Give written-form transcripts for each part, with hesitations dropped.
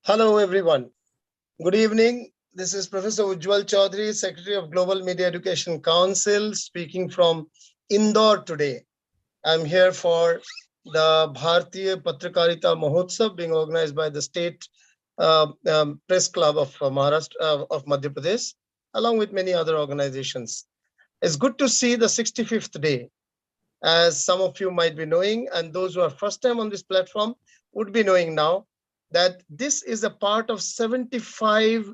Hello, everyone. Good evening. This is Professor Ujjwal Chaudhary, Secretary of Global Media Education Council, speaking from Indore today. I'm here for the Bharatiya Patrakarita Mahotsav being organized by the State Press Club of Maharashtra, of Madhya Pradesh, along with many other organizations. It's good to see the 65th day, as some of you might be knowing, and those who are first time on this platform would be knowing now that this is a part of 75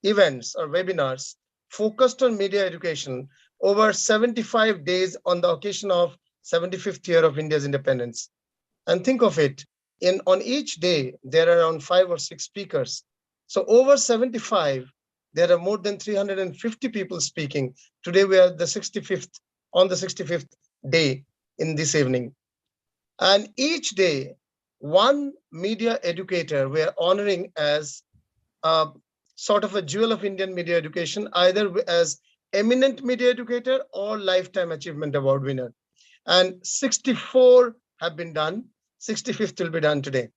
events or webinars focused on media education over 75 days on the occasion of 75th year of India's independence. And think of it, on each day, there are around 5 or 6 speakers. So over 75, there are more than 350 people speaking. Today we are the 65th, on the 65th day in this evening. And each day, one media educator we are honoring as a sort of a jewel of Indian media education, either as eminent media educator or lifetime achievement award winner. And 64 have been done. 65th will be done today.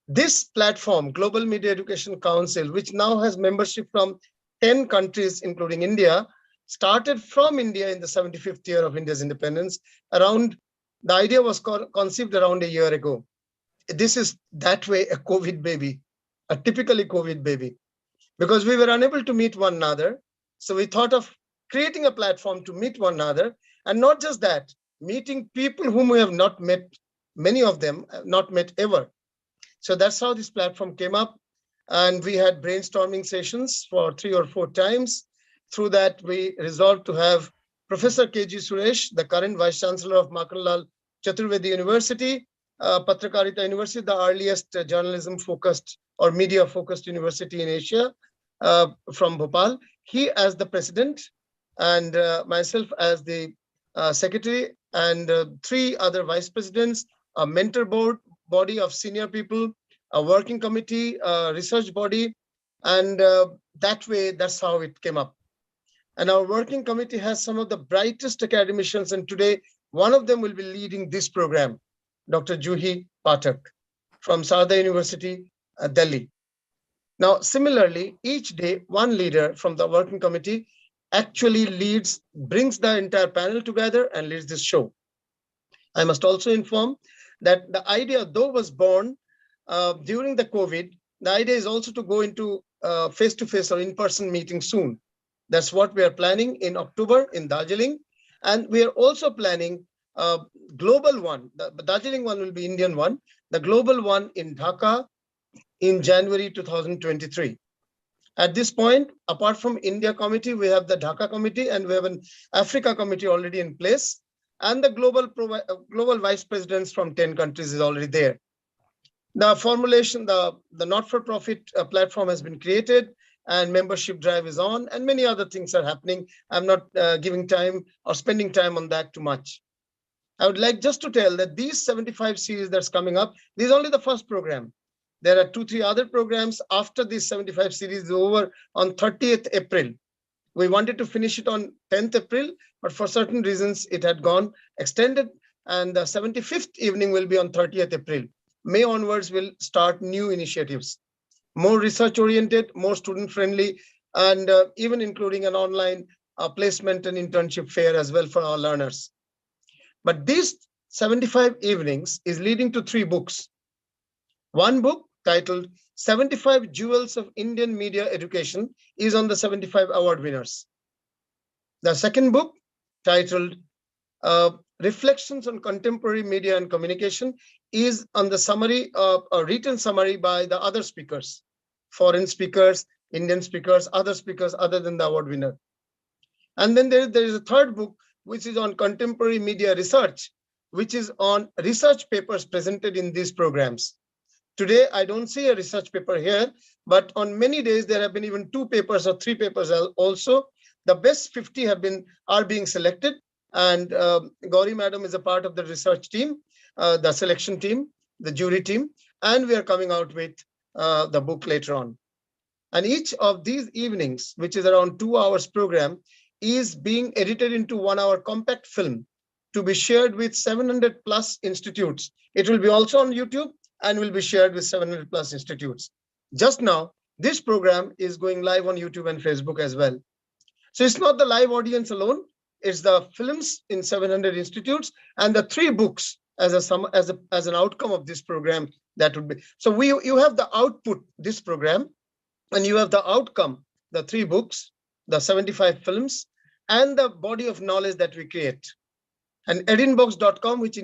This platform, Global Media Education Council, which now has membership from 10 countries, including India, started from India in the 75th year of India's independence. The idea was conceived around a year ago. This is that way a COVID baby, a typically COVID baby, because we were unable to meet one another. So we thought of creating a platform to meet one another, and not just that, meeting people whom we have not met, many of them have not met ever. So that's how this platform came up. And we had brainstorming sessions for 3 or 4 times. Through that, we resolved to have Professor K.G. Suresh, the current Vice Chancellor of Makanlal Chaturvedi University, Patrakarita University, the earliest journalism-focused or media-focused university in Asia, from Bhopal. He as the president, and myself as the secretary, and 3 other vice presidents, a mentor body of senior people, a working committee, a research body, and that's how it came up. And our working committee has some of the brightest academicians, and today one of them will be leading this program, Dr. Juhi Pathak from Sarda University, Delhi. Now, similarly, each day, one leader from the working committee actually brings the entire panel together and leads this show. I must also inform that the idea, though, was born during the COVID, the idea is also to go into face-to-face or in-person meeting soon. That's what we are planning in October in Darjeeling. And we are also planning a global one. The Darjeeling one will be Indian one. The global one in Dhaka in January 2023. At this point, apart from India committee, we have the Dhaka committee, and we have an Africa committee already in place. And the global vice presidents from 10 countries is already there. The formulation, the not-for-profit platform has been created, and membership drive is on, and many other things are happening. I'm not giving time or spending time on that too much. I would like just to tell that these 75 series that's coming up, this is only the first program. There are 2-3 other programs after this 75 series is over on 30th April. We wanted to finish it on 10th April, but for certain reasons, it had gone extended, and the 75th evening will be on 30th April. May onwards, we'll start new initiatives, more research-oriented, more student-friendly, and even including an online placement and internship fair as well for our learners. But these 75 evenings is leading to 3 books. One book titled 75 Jewels of Indian Media Education is on the 75 award winners. The second book titled Reflections on Contemporary Media and Communication is on the summary, a written summary by the other speakers, foreign speakers, Indian speakers, other speakers other than the award winner. And then there is a third book, which is on contemporary media research, which is on research papers presented in these programs. Today, I don't see a research paper here, but on many days, there have been even 2 papers or 3 papers also. The best 50 are being selected, and Gauri Madam is a part of the research team, the selection team, the jury team, and we are coming out with the book later on. And each of these evenings, which is around 2 hours program, is being edited into 1-hour compact film to be shared with 700 plus institutes. It will be also on YouTube and will be shared with 700 plus institutes. Just now, this program is going live on YouTube and Facebook as well. So it's not the live audience alone, it's the films in 700 institutes and the 3 books as an outcome of this program. That would be, so you have the output, this program, and you have the outcome, the 3 books, the 75 films, and the body of knowledge that we create. And edinbox.com, which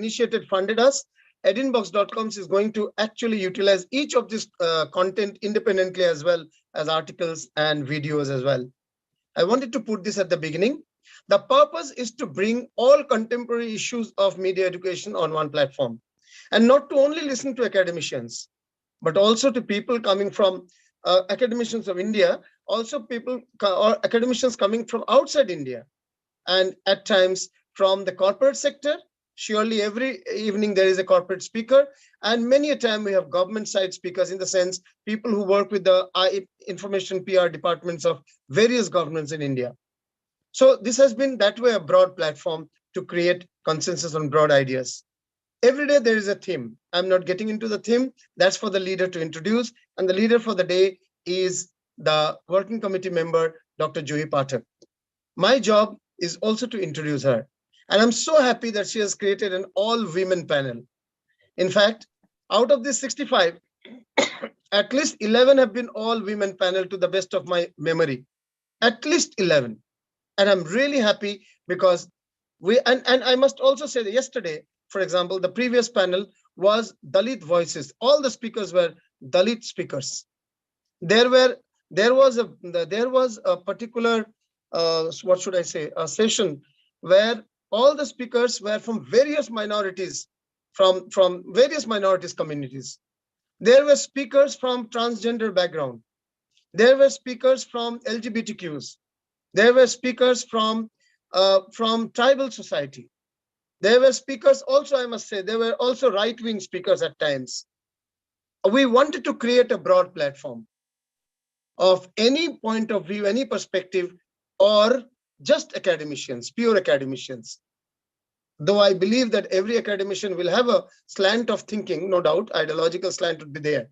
funded us, edinbox.com is going to actually utilize each of this content independently, as well as articles and videos as well. I wanted to put this at the beginning. The purpose is to bring all contemporary issues of media education on one platform, and not to only listen to academicians, but also to people coming from academicians of India, also people or academicians coming from outside India, and at times from the corporate sector. Surely every evening there is a corporate speaker, and many a time we have government side speakers, in the sense people who work with the information PR departments of various governments in India. So this has been that way a broad platform to create consensus on broad ideas. Every day there is a theme. I'm not getting into the theme. That's for the leader to introduce. And the leader for the day is the working committee member, Dr. Juhi Pathak. My job is also to introduce her. And I'm so happy that she has created an all-women panel. In fact, out of this 65, at least 11 have been all-women panel, to the best of my memory. At least 11. And I'm really happy because and I must also say that yesterday, for example, the previous panel was Dalit voices. All the speakers were Dalit speakers. There was a particular, what should I say, a session where all the speakers were from various minorities, from various minorities communities. There were speakers from transgender background. There were speakers from LGBTQs. There were speakers from tribal society. There were speakers also, I must say, there were also right-wing speakers at times. We wanted to create a broad platform of any point of view, any perspective, or just academicians, pure academicians. Though I believe that every academician will have a slant of thinking, no doubt, ideological slant would be there.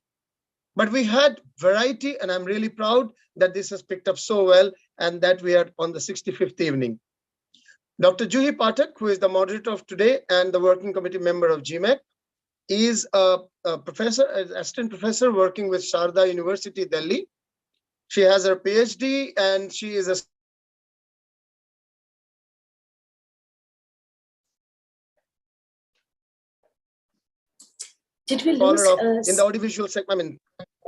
But we had variety, and I'm really proud that this has picked up so well, and that we are on the 65th evening. Dr. Juhi Pathak, who is the moderator of today and the working committee member of GMAC, is a professor, an assistant professor working with Sharda University, Delhi. She has her PhD, and she is a Did we lose in the audiovisual segment.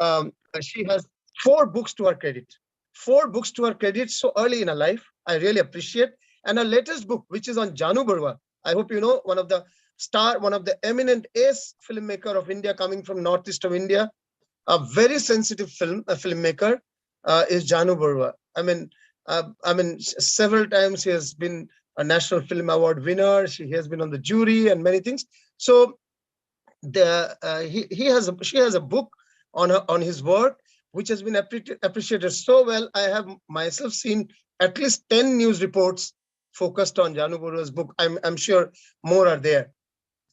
I mean, she has 4 books to her credit. 4 books to her credit so early in her life. I really appreciate. And her latest book, which is on Janu Barua. I hope you know, one of the eminent ace filmmaker of India, coming from northeast of India. A very sensitive filmmaker is Janu Barua. I mean, several times he has been a National Film Award winner. She has been on the jury and many things. So she has a book on his work, which has been appreciated so well. I have myself seen at least 10 news reports focused on Janu Barua's book. I'm sure more are there.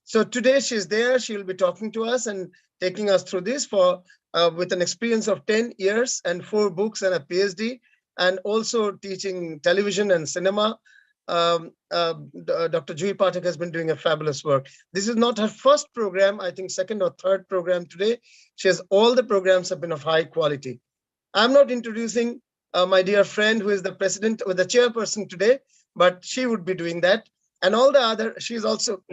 So today she's there. She will be talking to us and taking us through this with an experience of 10 years and 4 books and a PhD, and also teaching television and cinema. Dr. Juhi Pathak has been doing a fabulous work. This is not her first program, I think second or third program today. All the programs have been of high quality. I'm not introducing my dear friend who is the president or the chairperson today, but she would be doing that. And all the other, she's also,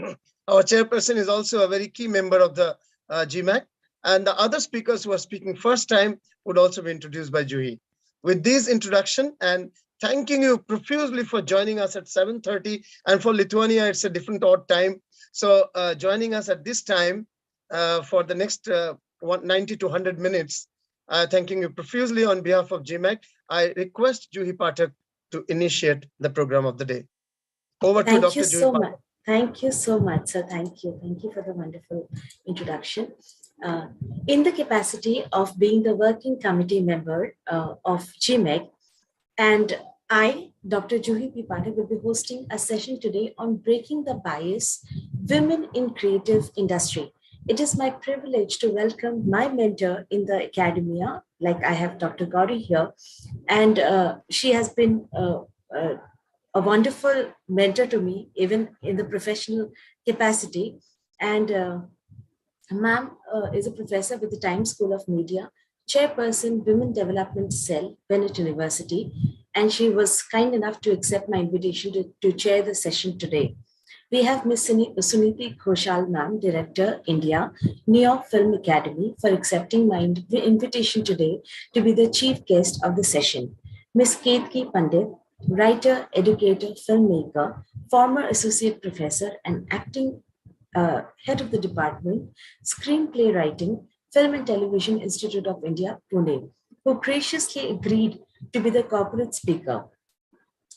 our chairperson is also a very key member of the GMAC. And the other speakers who are speaking first time would also be introduced by Juhi. With this introduction, and thanking you profusely for joining us at 7:30, and for Lithuania, it's a different odd time. So joining us at this time for the next 90 to 100 minutes, thanking you profusely on behalf of GMAC, I request Juhi Pathak to initiate the program of the day. Over to Dr. Juhi Pathak. Thank you so much, sir. Thank you. Thank you for the wonderful introduction. In the capacity of being the working committee member of GMAC, and I, Dr. Juhi P. Pathak, will be hosting a session today on breaking the bias, women in creative industry. It is my privilege to welcome my mentor in the academia, like I have Dr. Gauri here, and she has been a wonderful mentor to me, even in the professional capacity. And Ma'am is a professor with the Times School of Media, chairperson, Women Development Cell, Bennett University, and she was kind enough to accept my invitation to chair the session today. We have Ms. Suniti Ghoshal, ma'am, Director, India, New York Film Academy, for accepting my invitation today to be the chief guest of the session. Ms. Ketki Pandit, writer, educator, filmmaker, former associate professor, and acting head of the department, screenplay writing, Film and Television Institute of India, Pune, who graciously agreed to be the corporate speaker.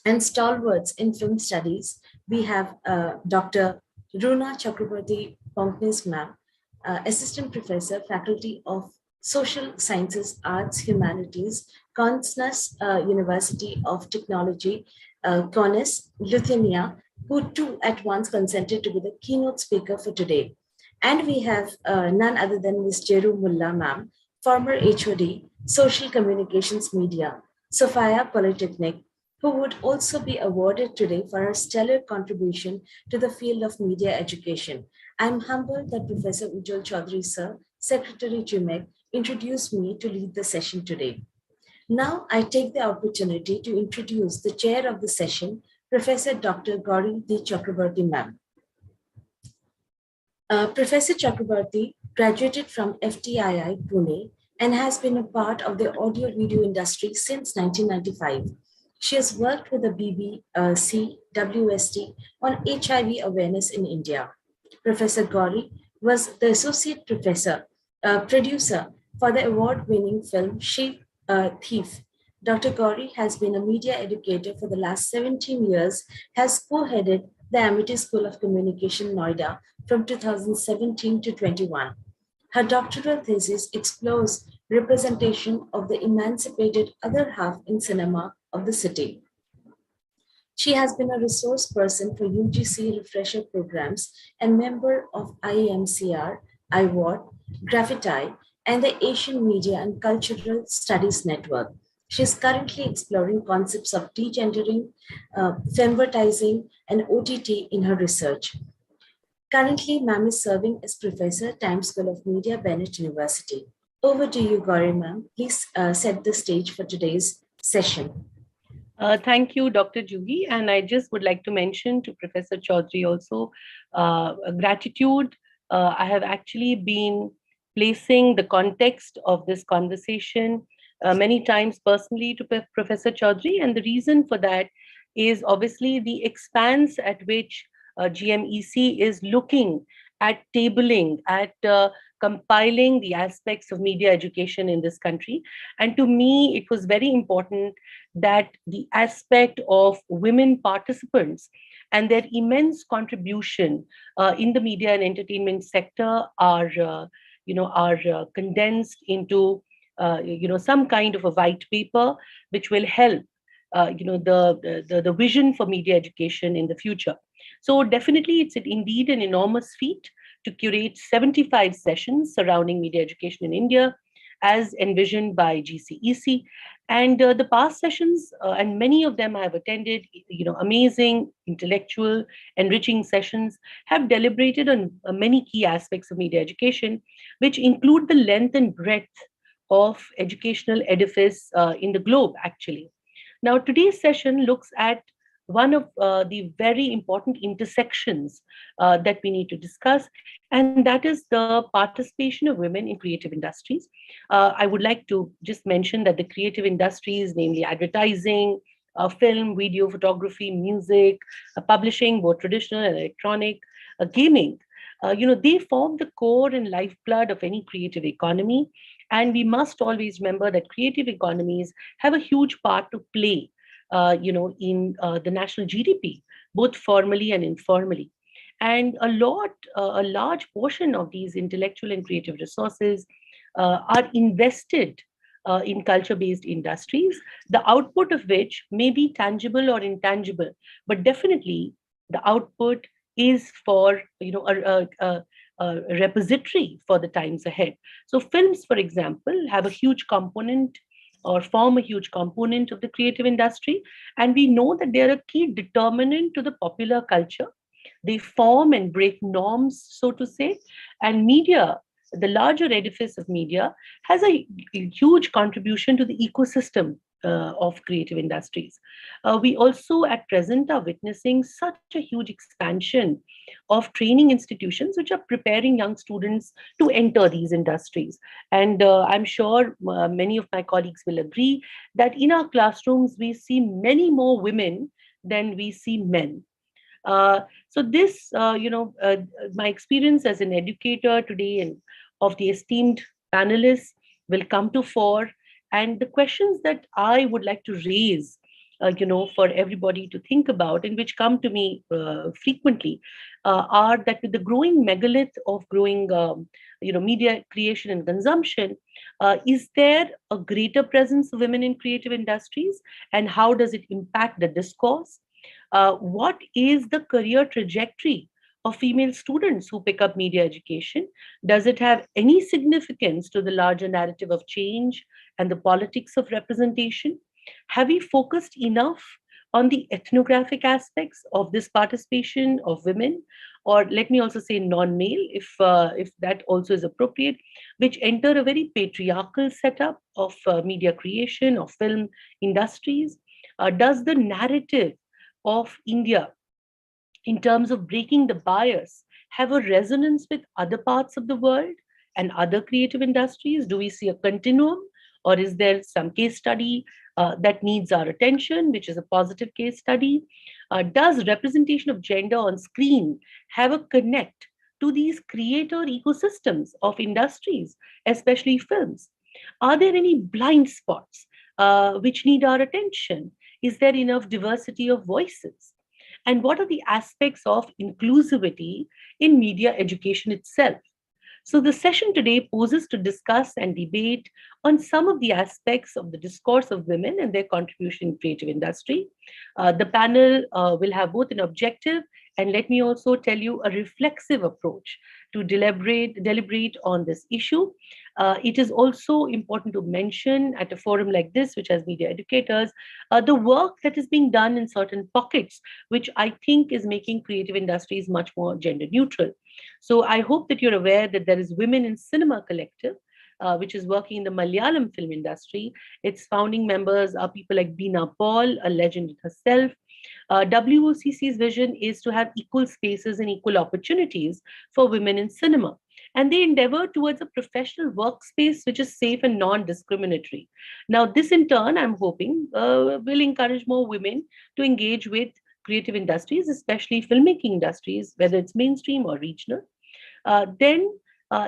And stalwarts in film studies, we have Dr. Runa Chakraborty Ponknes ma'am, Assistant Professor, Faculty of Social Sciences, Arts, Humanities, Kaunas University of Technology, Kaunas, Lithuania, who too at once consented to be the keynote speaker for today. And we have none other than Ms. Jeru Mullah ma'am, former HOD, Social Communications Media, Sophia Polytechnic, who would also be awarded today for her stellar contribution to the field of media education. I'm humbled that Professor Ujjwal Chaudhary, sir, Secretary GMEC, introduced me to lead the session today. Now I take the opportunity to introduce the chair of the session, Professor Dr. Gauri D. Chakraborty, ma'am. Professor Chakraborty graduated from FTII Pune and has been a part of the audio video industry since 1995. She has worked with the BBC, WST on HIV awareness in India. Professor Gauri was the associate producer for the award-winning film She Thief. Dr. Gauri has been a media educator for the last 17 years, has co-headed the Amity School of Communication, Noida, from 2017 to 21. Her doctoral thesis explores representation of the emancipated other half in cinema of the city. She has been a resource person for UGC refresher programs and member of IMCR, IWAT, Graffiti, and the Asian Media and Cultural Studies Network. She is currently exploring concepts of degendering, femvertising, and OTT in her research. Currently, ma'am is serving as professor, Times School of Media, Bennett University. Over to you, Gauri ma'am. Please set the stage for today's session. Thank you, Dr. Jugi. And I just would like to mention to Professor Chaudhary also gratitude. I have actually been placing the context of this conversation many times personally to Professor Chaudhary. And the reason for that is obviously the expanse at which GMEC is looking at tabling, at compiling the aspects of media education in this country. And to me, it was very important that the aspect of women participants and their immense contribution in the media and entertainment sector are condensed into some kind of a white paper which will help the vision for media education in the future. So definitely it's indeed an enormous feat to curate 75 sessions surrounding media education in India as envisioned by GCEC. And the past sessions, and many of them I have attended, amazing, intellectual, enriching sessions, have deliberated on many key aspects of media education, which include the length and breadth of educational edifice in the globe, actually. Now, today's session looks at one of the very important intersections that we need to discuss, and that is the participation of women in creative industries. I would like to just mention that the creative industries, namely advertising, film, video, photography, music, publishing, both traditional and electronic, gaming, they form the core and lifeblood of any creative economy. And we must always remember that creative economies have a huge part to play in the national GDP, both formally and informally. And a large portion of these intellectual and creative resources are invested in culture-based industries, the output of which may be tangible or intangible, but definitely the output is for repository for the times ahead. So films, for example, have a huge component or form a huge component of the creative industry. And we know that they are a key determinant to the popular culture. They form and break norms, so to say. And media, the larger edifice of media, has a huge contribution to the ecosystem of creative industries. We also at present are witnessing such a huge expansion of training institutions which are preparing young students to enter these industries. And I'm sure many of my colleagues will agree that in our classrooms, we see many more women than we see men. So this, my experience as an educator today and of the esteemed panelists will come to fore. And the questions that I would like to raise, for everybody to think about and which come to me frequently are that with the growing megalith of growing, media creation and consumption, is there a greater presence of women in creative industries? And how does it impact the discourse? What is the career trajectory of female students who pick up media education? Does it have any significance to the larger narrative of change and the politics of representation? Have we focused enough on the ethnographic aspects of this participation of women, or let me also say non-male, if that also is appropriate, which enter a very patriarchal setup of media creation, of film industries? Does the narrative of India in terms of breaking the bias have a resonance with other parts of the world and other creative industries? Do we see a continuum, or is there some case study that needs our attention, which is a positive case study? Does representation of gender on screen have a connect to these creator ecosystems of industries, especially films? Are there any blind spots which need our attention? Is there enough diversity of voices? And what are the aspects of inclusivity in media education itself? So, the session today poses to discuss and debate on some of the aspects of the discourse of women and their contribution in creative industry. The panel will have both an objective and, let me also tell you, a reflexive approach to deliberate on this issue. It is also important to mention at a forum like this, which has media educators, the work that is being done in certain pockets, which I think is making creative industries much more gender neutral. So I hope that you're aware that there is Women in Cinema Collective, which is working in the Malayalam film industry. Its founding members are people like Beena Paul, a legend herself. WOCC's vision is to have equal spaces and equal opportunities for women in cinema. And they endeavor towards a professional workspace which is safe and non-discriminatory. Now, this in turn, I'm hoping, will encourage more women to engage with creative industries, especially filmmaking industries, whether it's mainstream or regional. Then,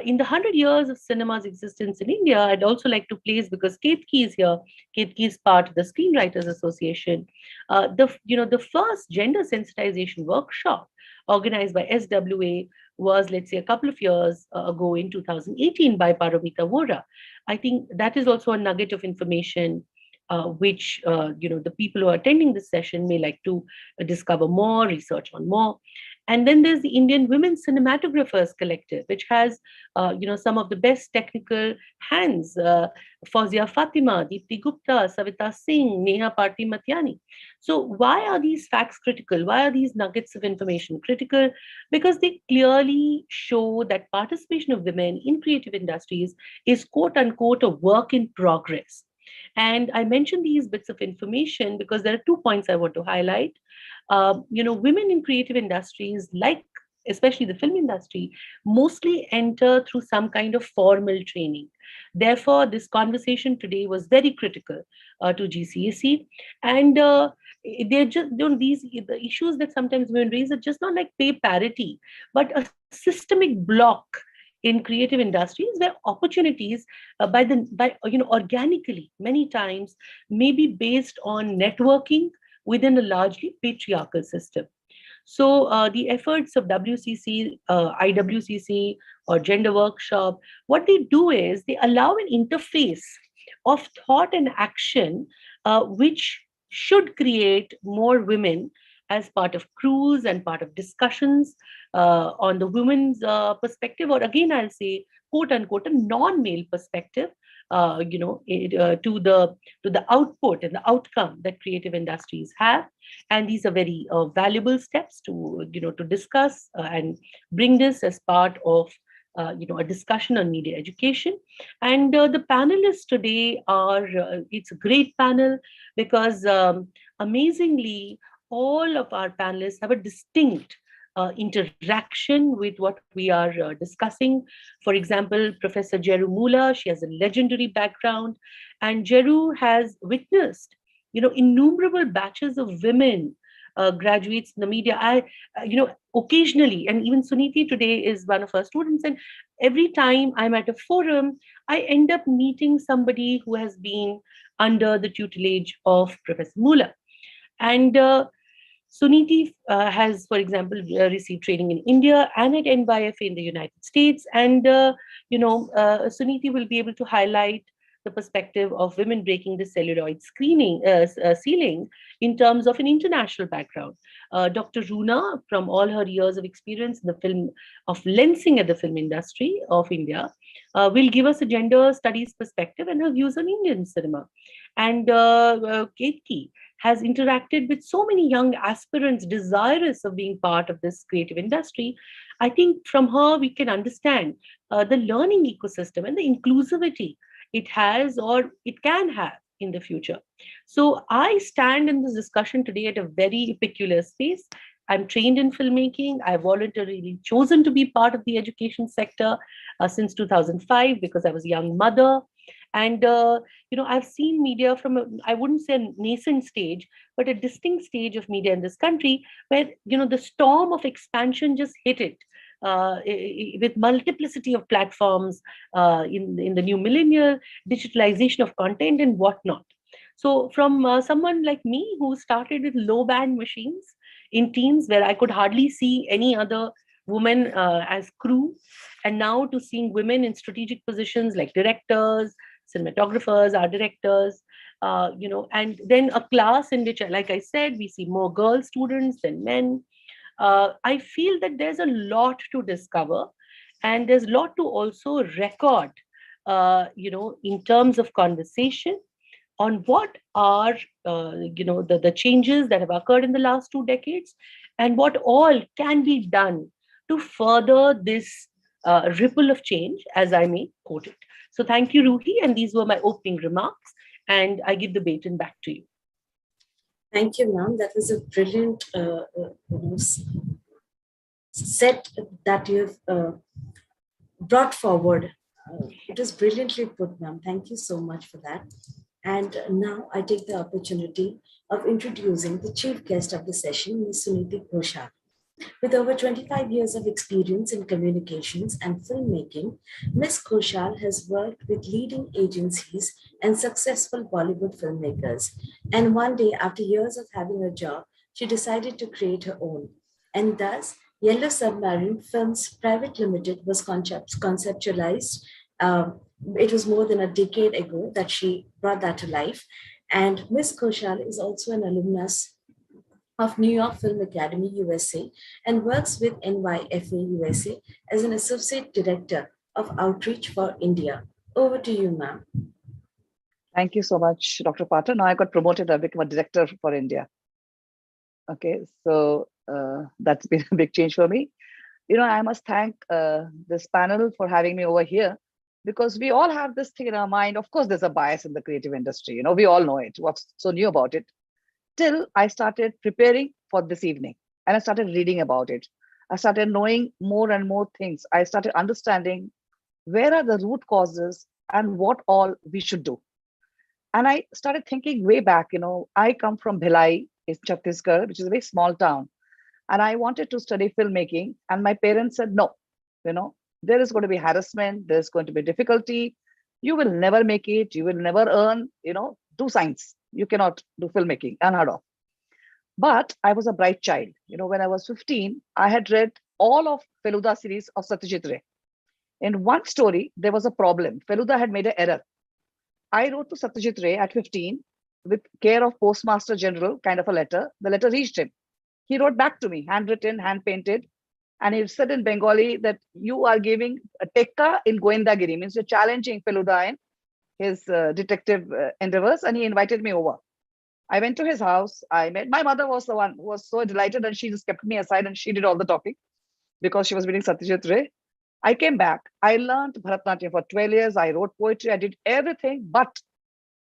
in the 100 years of cinema's existence in India, I'd also like to place, because Ketki is here, Ketki is part of the Screenwriters Association, the first gender sensitization workshop organized by SWA was, let's say, a couple of years ago in 2018 by Paramita Vora. I think that is also a nugget of information which the people who are attending this session may like to discover more, research on more. And then there's the Indian Women Cinematographers Collective, which has some of the best technical hands: Fauzia Fatima, Deepti Gupta, Savita Singh, Neha Parthi Matyani. So why are these facts critical? Why are these nuggets of information critical? Because they clearly show that participation of women in creative industries is, quote unquote, a work in progress. And I mention these bits of information because there are 2 points I want to highlight. Women in creative industries, like especially the film industry, mostly enter through some kind of formal training. Therefore, this conversation today was very critical to GCSE. And they're just, these the issues that sometimes women raise are just not like pay parity, but a systemic block in creative industries where opportunities organically many times may be based on networking within a largely patriarchal system. So the efforts of WCC, IWCC, or Gender Workshop, what they do is they allow an interface of thought and action which should create more women as part of crews and part of discussions on the women's perspective, or again, I'll say, quote unquote, a non-male perspective, to the output and the outcome that creative industries have. And these are very valuable steps to discuss and bring this as part of a discussion on media education. And the panelists today are, it's a great panel because amazingly, all of our panelists have a distinct interaction with what we are discussing. For example, Professor Jeru Mula, she has a legendary background, and Jeru has witnessed, innumerable batches of women graduates in the media. Occasionally, and even Suniti today is one of her students, and every time I'm at a forum, I end up meeting somebody who has been under the tutelage of Professor Mula. And Suniti has, for example, received training in India and at NYFA in the United States. And, Suniti will be able to highlight the perspective of women breaking the celluloid ceiling in terms of an international background. Dr. Runa, from all her years of experience in the film of lensing at the film industry of India, will give us a gender studies perspective and her views on Indian cinema. And Katie has interacted with so many young aspirants desirous of being part of this creative industry. I think from her, we can understand the learning ecosystem and the inclusivity it has or it can have in the future. So I stand in this discussion today at a very peculiar space. I'm trained in filmmaking. I voluntarily chosen to be part of the education sector since 2005 because I was a young mother. And, I've seen media from, I wouldn't say a nascent stage, but a distinct stage of media in this country where, the storm of expansion just hit it. With multiplicity of platforms in the new millennial, digitalization of content and whatnot. So from someone like me who started with low band machines in teens where I could hardly see any other woman as crew, and now to seeing women in strategic positions like directors, cinematographers, art directors, and then a class in which, like I said, we see more girl students than men. I feel that there's a lot to discover and there's a lot to also record, in terms of conversation on what are, the changes that have occurred in the last 2 decades and what all can be done to further this ripple of change, as I may quote it. So thank you, Ruhi. And these were my opening remarks. And I give the baton back to you. Thank you, ma'am. That was a brilliant set that you've brought forward. It was brilliantly put, ma'am. Thank you so much for that. And now I take the opportunity of introducing the chief guest of the session, Ms. Suniti Ghoshal. With over 25 years of experience in communications and filmmaking, Ms. Ghoshal has worked with leading agencies and successful Bollywood filmmakers. And one day, after years of having a job, she decided to create her own. And thus, Yellow Submarine Films Private Limited was conceptualized. It was more than a decade ago that she brought that to life. And Ms. Ghoshal is also an alumnus of New York Film Academy, USA, and works with NYFA, USA as an associate director of outreach for India. Over to you, ma'am. Thank you so much, Dr. Patel. Now I got promoted, I become a director for India. Okay, so that's been a big change for me. I must thank this panel for having me over here, because we all have this thing in our mind. Of course, there's a bias in the creative industry. We all know it. What's so new about it? Till I started preparing for this evening and I started reading about it. I started knowing more and more things. I started understanding where are the root causes and what all we should do. And I started thinking way back, I come from Bhilai, in Chhattisgarh, which is a very small town. And I wanted to study filmmaking. And my parents said, no, there is going to be harassment. There's going to be difficulty. You will never make it. You will never earn, do science. You cannot do filmmaking, unheard of. But I was a bright child. When I was 15, I had read all of Feluda series of Satyajit Ray. In one story, there was a problem. Feluda had made an error. I wrote to Satyajit Ray at 15 with care of Postmaster General, kind of a letter. The letter reached him. He wrote back to me, handwritten, hand painted, and he said in Bengali that you are giving a tekka in Goendagiri, means you're challenging Feluda in his detective endeavors, and he invited me over. I went to his house. I met, my mother was the one who was so delighted, and she just kept me aside and she did all the talking because she was reading Satyajit Ray. I came back. I learned Bharatanatyam for 12 years. I wrote poetry. I did everything, but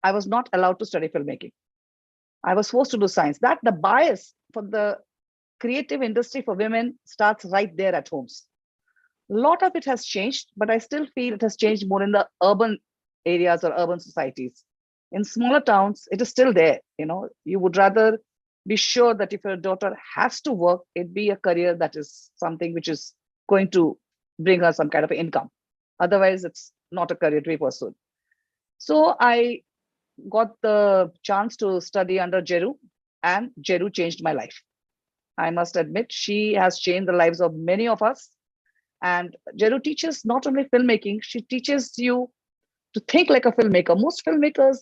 I was not allowed to study filmmaking. I was forced to do science. That the bias for the creative industry for women starts right there at homes. A lot of it has changed, but I still feel it has changed more in the urban areas or urban societies. In smaller towns, it is still there. You would rather be sure that if your daughter has to work, it be a career that is something which is going to bring her some kind of income. Otherwise, it's not a career to be pursued. So I got the chance to study under Jeru, and Jeru changed my life. I must admit, she has changed the lives of many of us. And Jeru teaches not only filmmaking, she teaches you to think like a filmmaker. Most filmmakers,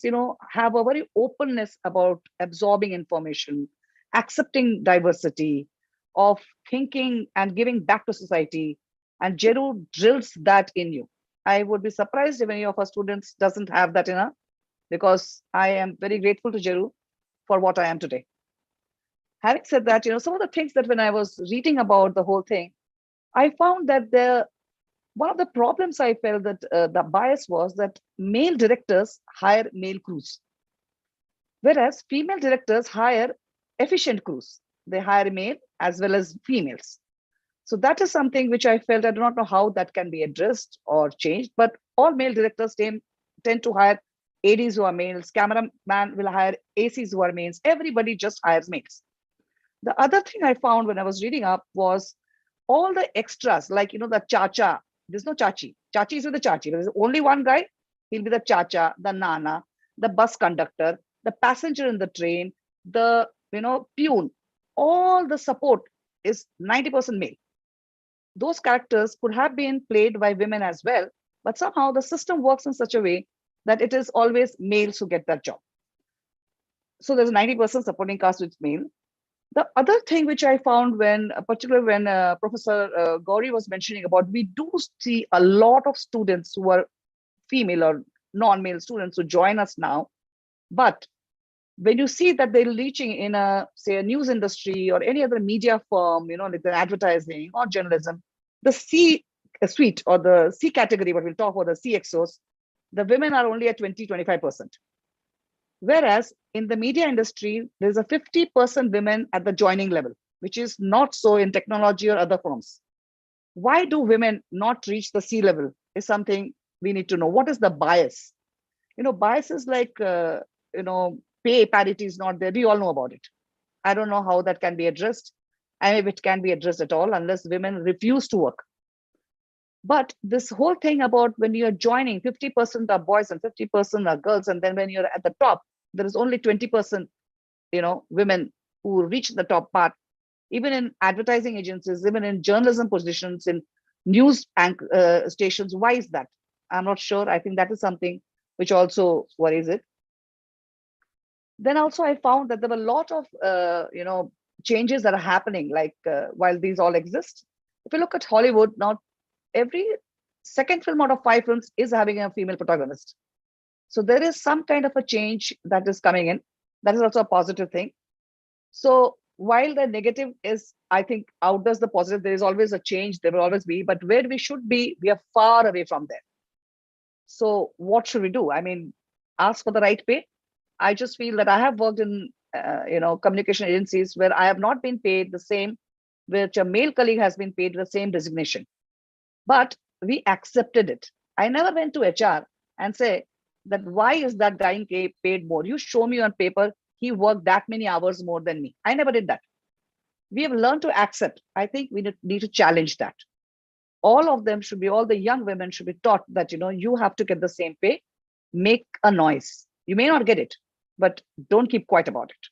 have a very openness about absorbing information, accepting diversity, of thinking and giving back to society. And Jeru drills that in you. I would be surprised if any of our students doesn't have that in her, because I am very grateful to Jeru for what I am today. Having said that, some of the things that when I was reading about the whole thing, I found that one of the problems I felt that the bias was that male directors hire male crews, whereas female directors hire efficient crews. They hire male as well as females. So that is something which I felt, I do not know how that can be addressed or changed, but all male directors tend to hire ADs who are males, cameraman will hire ACs who are males, everybody just hires males. The other thing I found when I was reading up was all the extras, like, the chacha. There's no chachi. Chachi is with the chachi. There's only one guy. He'll be the chacha, the nana, the bus conductor, the passenger in the train, the, peon. All the support is 90% male. Those characters could have been played by women as well, but somehow the system works in such a way that it is always males who get that job. So there's a 90% supporting cast with male. The other thing which I found particularly when Professor Gauri was mentioning about, we do see a lot of students who are female or non-male students who join us now. But when you see that they're reaching in a news industry or any other media firm, like the advertising or journalism, the C suite or the C category, what we'll talk about, the CXOs, the women are only at 20-25%. Whereas in the media industry, there's a 50% women at the joining level, which is not so in technology or other firms. Why do women not reach the C level is something we need to know. What is the bias? Bias is like, pay parity is not there. We all know about it. I don't know how that can be addressed, and if it can be addressed at all, unless women refuse to work. But this whole thing about when you're joining, 50% are boys and 50% are girls. And then when you're at the top, there is only 20%, women who reach the top part, even in advertising agencies, even in journalism positions, in news stations. Why is that? I'm not sure. I think that is something which also worries it. Then also I found that there were a lot of, changes that are happening, like while these all exist. If you look at Hollywood now, every second film out of 5 films is having a female protagonist. So there is some kind of a change that is coming in. That is also a positive thing. So while the negative is, I think, outdoes the positive, there is always a change. There will always be, but where we should be, we are far away from there. So what should we do? I mean, ask for the right pay. I just feel that I have worked in, communication agencies where I have not been paid the same, which a male colleague has been paid the same designation. But we accepted it. I never went to HR and say that why is that guy paid more? You show me on paper, he worked that many hours more than me. I never did that. We have learned to accept. I think we need to challenge that. All of them should be, all the young women should be taught that, you have to get the same pay, make a noise. You may not get it, but don't keep quiet about it.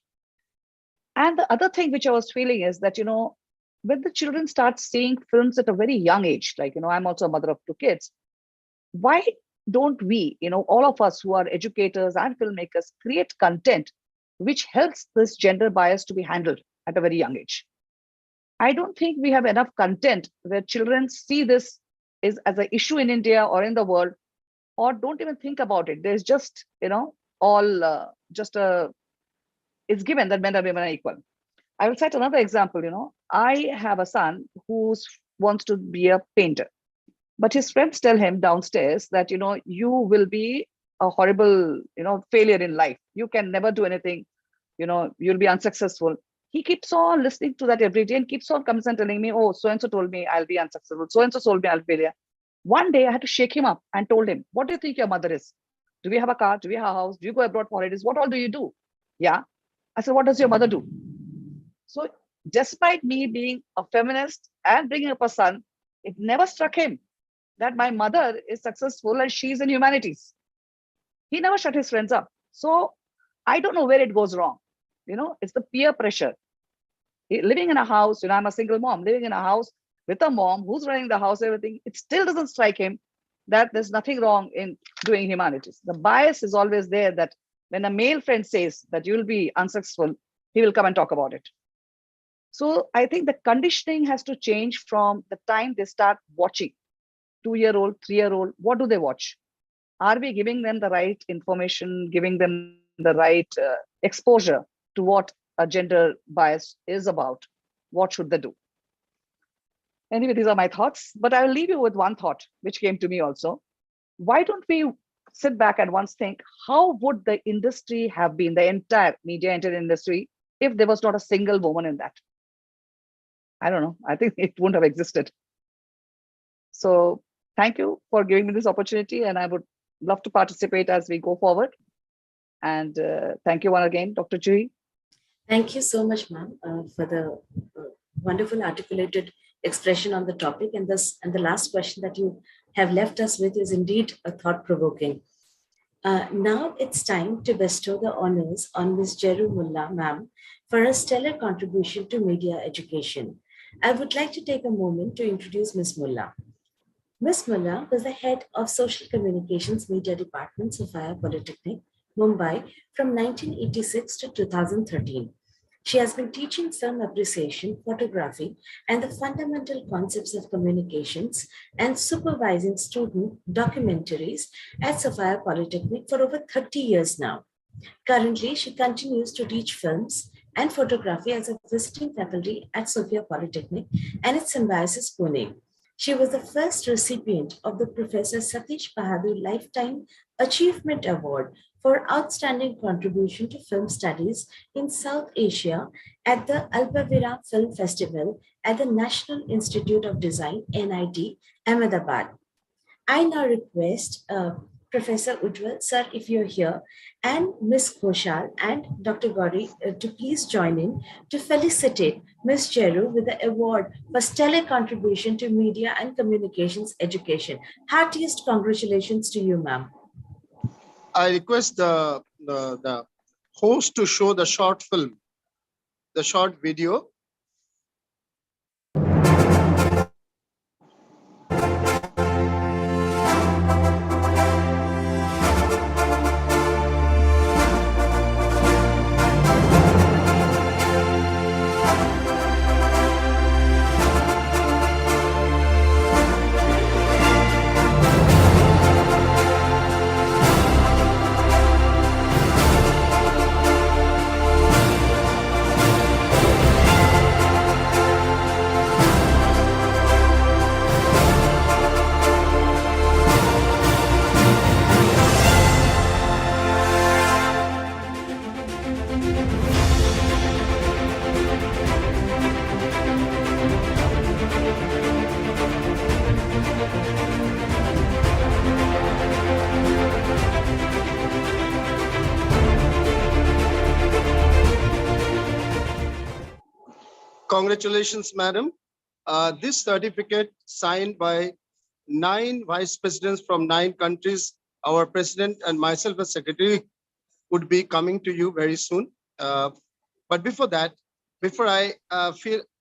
And the other thing which I was feeling is that, when the children start seeing films at a very young age, like, I'm also a mother of 2 kids, why don't we, all of us who are educators and filmmakers, create content which helps this gender bias to be handled at a very young age? I don't think we have enough content where children see this is as an issue in India or in the world, or don't even think about it. There's just, all just a, it's given that men and women are equal. I will cite another example. I have a son who wants to be a painter, but his friends tell him downstairs that, you will be a horrible, failure in life. You can never do anything. You'll be unsuccessful. He keeps on listening to that every day and keeps on comes and telling me, oh, so-and-so told me I'll be unsuccessful. So-and-so told me I'll be there. One day I had to shake him up and told him, what do you think your mother is? Do we have a car? Do we have a house? Do you go abroad for holidays? What all do you do? Yeah. I said, what does your mother do? So despite me being a feminist and bringing up a son, it never struck him that my mother is successful and she's in humanities. He never shut his friends up. So I don't know where it goes wrong. It's the peer pressure. Living in a house, I'm a single mom, living in a house with a mom who's running the house, everything, it still doesn't strike him that there's nothing wrong in doing humanities. The bias is always there that when a male friend says that you'll be unsuccessful, he will come and talk about it. So I think the conditioning has to change from the time they start watching. 2-year-old, 3-year-old, what do they watch? Are we giving them the right information, giving them the right exposure to what a gender bias is about? What should they do? Anyway, these are my thoughts, but I will leave you with one thought, which came to me also. Why don't we sit back and once think, how would the industry have been, the entire media entertainment industry, if there was not a single woman in that? I don't know. I think it wouldn't have existed. So thank you for giving me this opportunity, and I would love to participate as we go forward. And thank you once again, Dr. Juhi. Thank you so much, ma'am, for the wonderful articulated expression on the topic. And the last question that you have left us with is indeed a thought-provoking. Now it's time to bestow the honors on Ms. Jeru Mullah, ma'am, for a stellar contribution to media education. I would like to take a moment to introduce Ms. Mullah. Ms. Mullah was the head of Social Communications Media Department, Sophia Polytechnic, Mumbai, from 1986 to 2013. She has been teaching film appreciation, photography, and the fundamental concepts of communications and supervising student documentaries at Sophia Polytechnic for over 30 years now. Currently, she continues to teach films and photography as a visiting faculty at Sophia Polytechnic and its symbiosis Pune. She was the first recipient of the Professor Satish Bahadur Lifetime Achievement Award for outstanding contribution to film studies in South Asia at the Alpavira Film Festival at the National Institute of Design, NIT, Ahmedabad. I now request Professor Ujjwal, sir, if you're here, and Ms. Ghoshal and Dr. Gauri to please join in to felicitate Ms. Jeru with the award for stellar contribution to media and communications education. Heartiest congratulations to you, ma'am. I request the host to show the short film, the short video. Congratulations, madam. This certificate signed by 9 vice presidents from 9 countries, our president and myself as secretary, would be coming to you very soon. But before that, before I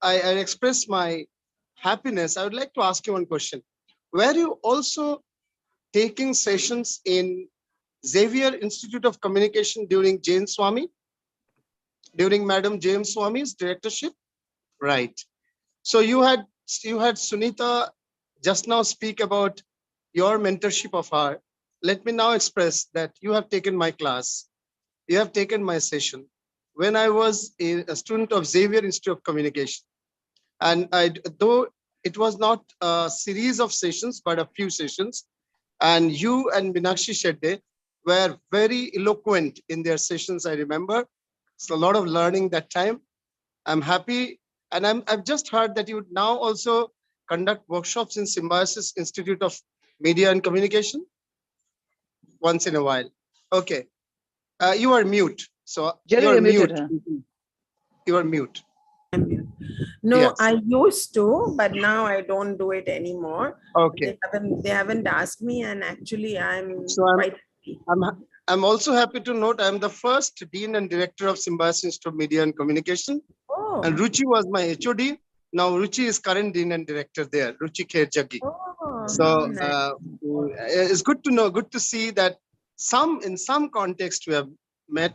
express my happiness, I would like to ask you one question. Were you also taking sessions in Xavier Institute of Communication during Jane Swami, during Madam James Swami's directorship? Right. So you had Sunita just now speak about your mentorship of her. Let me now express that you have taken my class. You have taken my session when I was a student of Xavier Institute of Communication. And though it was not a series of sessions, but a few sessions, and you and Minakshi Shetty were very eloquent in their sessions, I remember. It's a lot of learning that time. I'm happy. And I've just heard that you would now also conduct workshops in Symbiosis Institute of Media and Communication once in a while. Okay. You are mute. So Jerry, you are you're mute. muted, huh? You are mute. No, Yes. I used to, but now I don't do it anymore. Okay. They haven't asked me, and actually I'm So quite happy. I'm also happy to note I'm the first Dean and Director of Symbiosis Institute of Media and Communication. Oh, And Ruchi was my HOD. Now Ruchi is current Dean and Director there, Ruchi Kher Jaggi. oh, So nice. it's good to know, good to see that in some context we have met.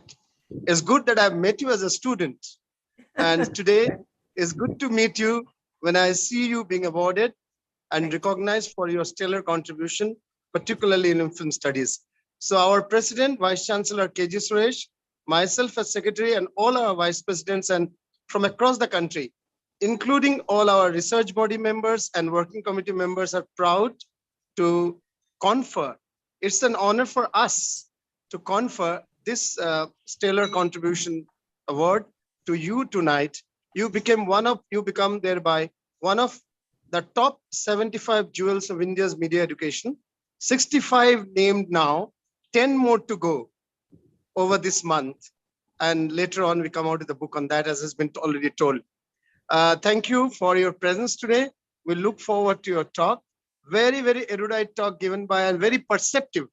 It's good that I've met you as a student. And today it's good to meet you when I see you being awarded and recognized for your stellar contribution, particularly in film studies. So our President, Vice Chancellor KG Suresh, myself as Secretary, and all our Vice Presidents and from across the country, including all our research body members and working committee members, are proud to confer. It's an honor for us to confer this stellar contribution award to you tonight. You become thereby one of the top 75 jewels of India's media education. 65 named now, 10 more to go over this month. And later on, we come out with a book on that, as has been already told. Thank you for your presence today. We look forward to your talk. Very, very erudite talk given by, and very perceptive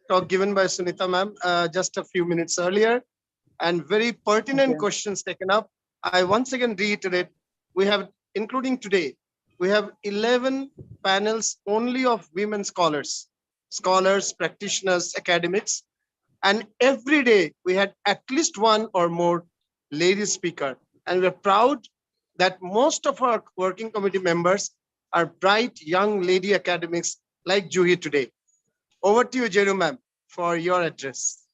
talk given by Sunita ma'am just a few minutes earlier, and very pertinent questions taken up. I once again reiterate, we have, including today, we have 11 panels only of women scholars, practitioners, academics, and every day we had at least one or more lady speaker. And we're proud that most of our working committee members are bright young lady academics like Juhi today. Over to you, Jeru ma'am, for your address.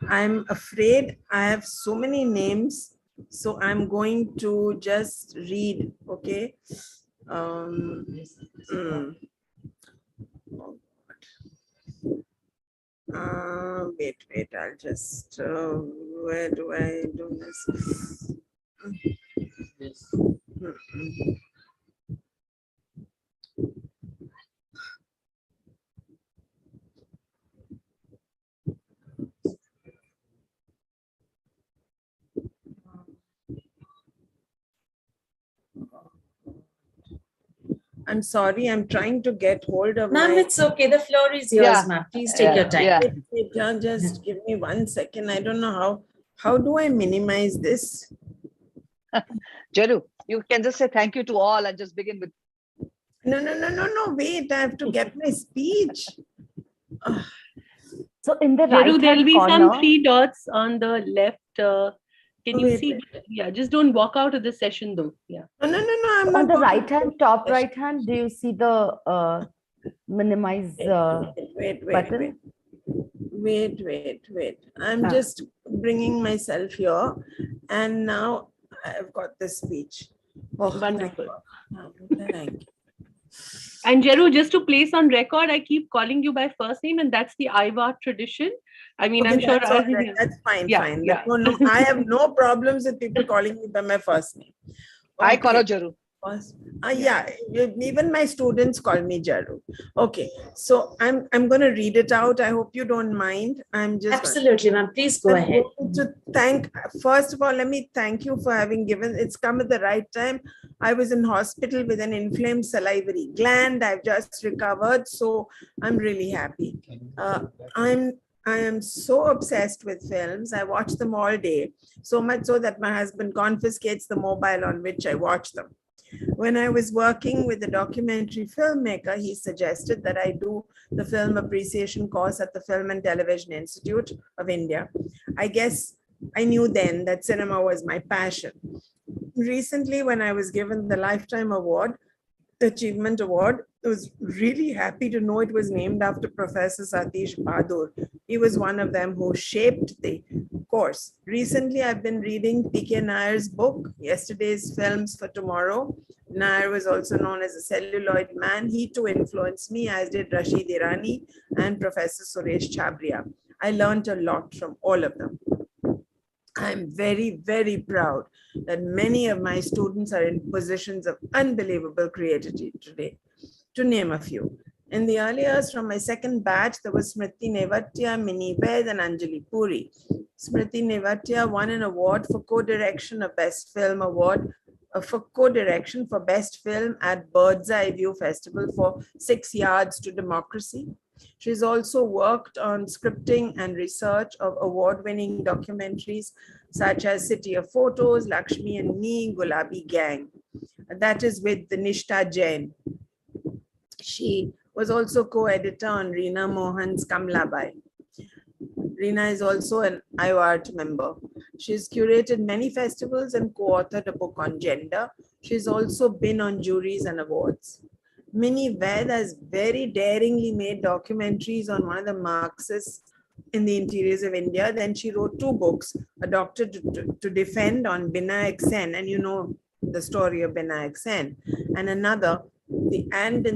I'm afraid I have so many names, so I'm going to just read, okay? Wait, I'll just, where do I do this? I'm sorry, I'm trying to get hold of Ma'am, it's okay. The floor is yours, Yeah. ma'am. Please take your time. Yeah. Wait, just give me 1 second. I don't know how do I minimize this? Jeru, you can just say thank you to all and just begin with. No, wait, I have to get my speech. So in the Jeru, right there'll hand be corner, some 3 dots on the left. Can you Wait, see? wait. Yeah, just don't walk out of the session though. Yeah. No, I'm on not the going right to- hand, top right hand, do you see the minimize Wait. button? Wait. I'm just bringing myself here, and now I've got the speech. Oh, Wonderful. Thank you. And Jeru, just to place on record, I keep calling you by first name, and that's the IVAR tradition. I mean, Okay, I'm sure that's all right. That's fine. Yeah, Fine. yeah. No, I have no problems with people calling me by my first name. Hi, Okay. Karo Jeru. Yeah, even my students call me Jaru. Okay, so I'm going to read it out. I hope you don't mind. I'm just Absolutely, ma'am. Please go ahead. First of all, let me thank you for having given. It's come at the right time. I was in hospital with an inflamed salivary gland. I've just recovered, so I'm really happy. I am so obsessed with films. I watch them all day, so much so that my husband confiscates the mobile on which I watch them. When I was working with a documentary filmmaker, he suggested that I do the film appreciation course at the Film and Television Institute of India. I guess I knew then that cinema was my passion. Recently, when I was given the Lifetime Award, Achievement Award, I was really happy to know it was named after Professor Satish Bahadur. He was one of them who shaped the course. Recently, I've been reading P.K. Nair's book, Yesterday's Films for Tomorrow. Nair was also known as a celluloid man. He too influenced me, as did Rashid Irani and Professor Suresh Chabria. I learned a lot from all of them. I'm very, very proud that many of my students are in positions of unbelievable creativity today, to name a few. In the early years from my second batch, there was Smriti Nevatia, Mini Ved, and Anjali Puri. Smriti Nevatia won an award for co-direction of Best Film Award for co-direction for Best Film at Bird's Eye View Festival for 6 Yards to Democracy. She's also worked on scripting and research of award-winning documentaries such as City of Photos, Lakshmi and Me, Gulabi Gang. That is with the Nishta Jain. She was also co-editor on Reena Mohan's Kamlabai. Reena is also an IOART member. She's curated many festivals and co-authored a book on gender. She's also been on juries and awards. Mini Ved has very daringly made documentaries on one of the Marxists in the interiors of India. Then she wrote 2 books, A Doctor to Defend on Binayak Sen, and you know the story of Binayak Sen, and another, The Ant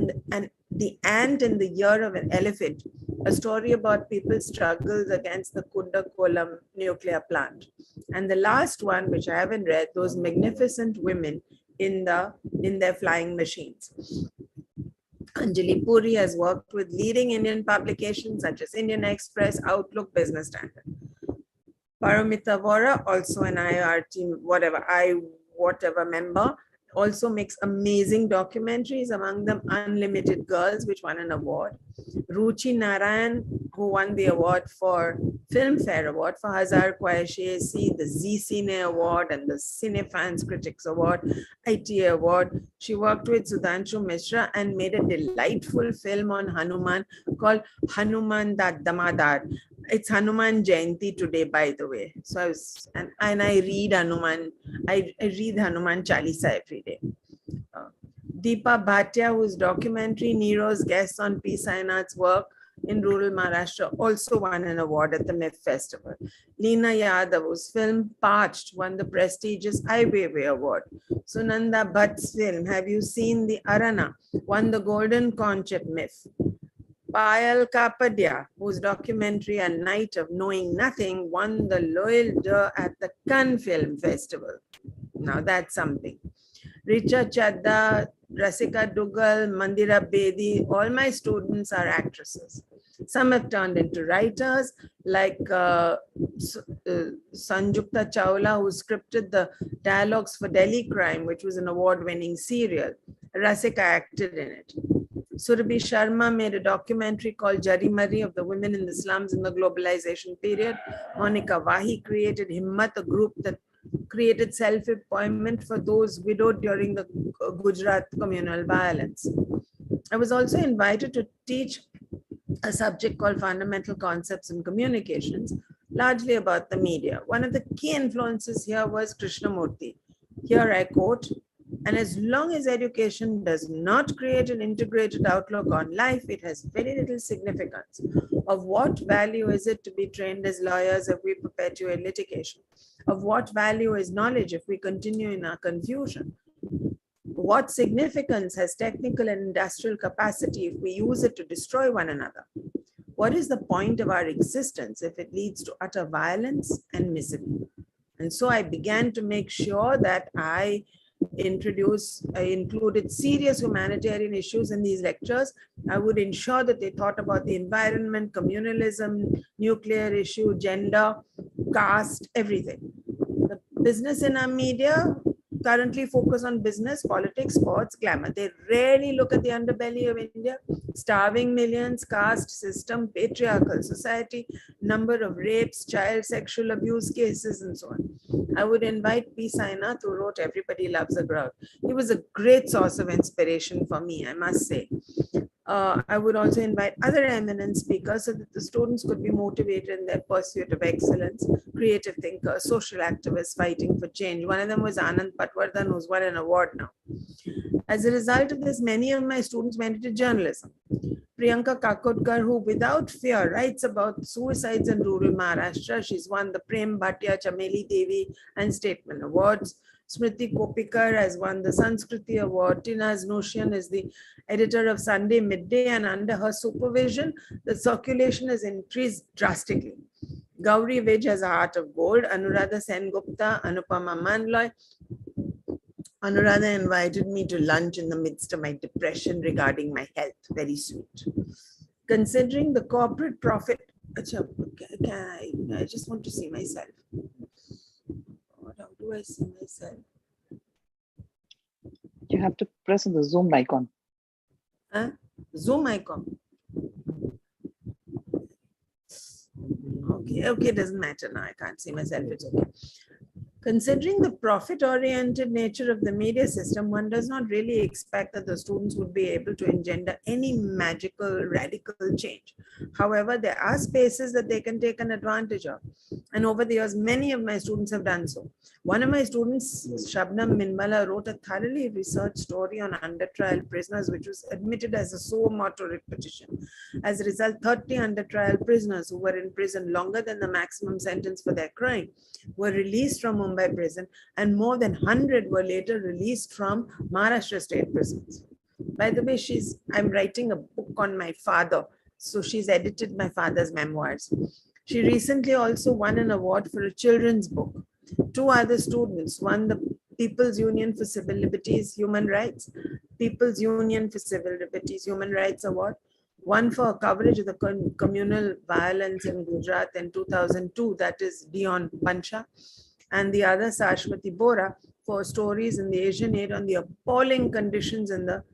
in the Year of an Elephant, a story about people's struggles against the Kundakolam nuclear plant. And the last one, which I haven't read, Those Magnificent Women in their Flying Machines. Anjali Puri has worked with leading Indian publications such as Indian Express, Outlook, Business Standard. Paramita Vora, also an IRT, whatever member, also makes amazing documentaries, among them Unlimited Girls, which won an award. Ruchi Narayan, who won the award for Filmfare Award for Hazar Khwaishe, the Z Cine Award and the Cinefans Critics Award, ITA Award. She worked with Sudhanshu Mishra and made a delightful film on Hanuman called Hanuman Da Damadar. It's Hanuman Jayanti today, by the way. So I read Hanuman. I read Hanuman Chalisa every day. Deepa Bhatia, whose documentary Nero's Guests on P. Sainath's work in rural Maharashtra, also won an award at the MIF Festival. Leena Yadav, whose film Parched won the prestigious Ai Weiwei Award. Sunanda Bhatt's film, Have You Seen the Arana, won the Golden Conch at MIF. Payal Kapadia, whose documentary A Night of Knowing Nothing won the L'Oeil d'Or at the Cannes Film Festival. Now that's something. Richa Chadda, Rasika Dugal, Mandira Bedi, all my students are actresses. Some have turned into writers, like Sanjukta Chawla, who scripted the dialogues for Delhi Crime, which was an award-winning serial. Rasika acted in it. Surabhi Sharma made a documentary called Jari Mari of the women in the slums in the globalization period. Monica Wahi created Himmat, a group that created self-employment for those widowed during the Gujarat communal violence. I was also invited to teach a subject called Fundamental Concepts in Communications, largely about the media. One of the key influences here was Krishnamurti. Here I quote, "And as long as education does not create an integrated outlook on life, it has very little significance. Of what value is it to be trained as lawyers if we perpetuate litigation? Of what value is knowledge if we continue in our confusion? What significance has technical and industrial capacity if we use it to destroy one another? What is the point of our existence if it leads to utter violence and misery?" And so I began to make sure that I included serious humanitarian issues in these lectures. I would ensure that they thought about the environment, communalism, nuclear issue, gender, caste, everything. The business in our media currently focus on business, politics, sports, glamour. They rarely look at the underbelly of India: starving millions, caste system, patriarchal society, number of rapes, child sexual abuse cases, and so on. I would invite P. Sainath, who wrote Everybody Loves a Crowd. He was a great source of inspiration for me, I must say. I would also invite other eminent speakers so that the students could be motivated in their pursuit of excellence, creative thinkers, social activists fighting for change. One of them was Anand Patwardhan, who's won an award now. As a result of this, many of my students went into journalism. Priyanka Kakodkar, who without fear writes about suicides in rural Maharashtra. She's won the Prem Bhatia, Chameli Devi and Statman Awards. Smriti Kopikar has won the Sanskriti Award. Tina Noshian is the editor of Sunday Midday, and under her supervision, the circulation has increased drastically. Gauri Vij has a heart of gold. Anuradha Sen Gupta, Anupama Manloy. Anuradha invited me to lunch in the midst of my depression regarding my health. Very sweet. Considering the corporate profit, I just want to see myself. How do I see myself? You have to press on the Zoom icon. Huh? Zoom icon. Okay, doesn't matter now. I can't see myself. It's okay. Considering the profit-oriented nature of the media system, one does not really expect that the students would be able to engender any magical, radical change. However, there are spaces that they can take an advantage of. And over the years, many of my students have done so. One of my students, Shabnam Minmala, wrote a thoroughly researched story on under-trial prisoners, which was admitted as a suo motu petition. As a result, 30 under-trial prisoners who were in prison longer than the maximum sentence for their crime were released from Mumbai prison, and more than 100 were later released from Maharashtra state prisons. By the way, I'm writing a book on my father, so she's edited my father's memoirs. She recently also won an award for a children's book. Two other students won the People's Union for Civil Liberties, Human Rights, People's Union for Civil Liberties, Human Rights Award, one for coverage of the communal violence in Gujarat in 2002, that is Dion Pancha, and the other Sashwati Bora for stories in the Asian Aid on the appalling conditions in the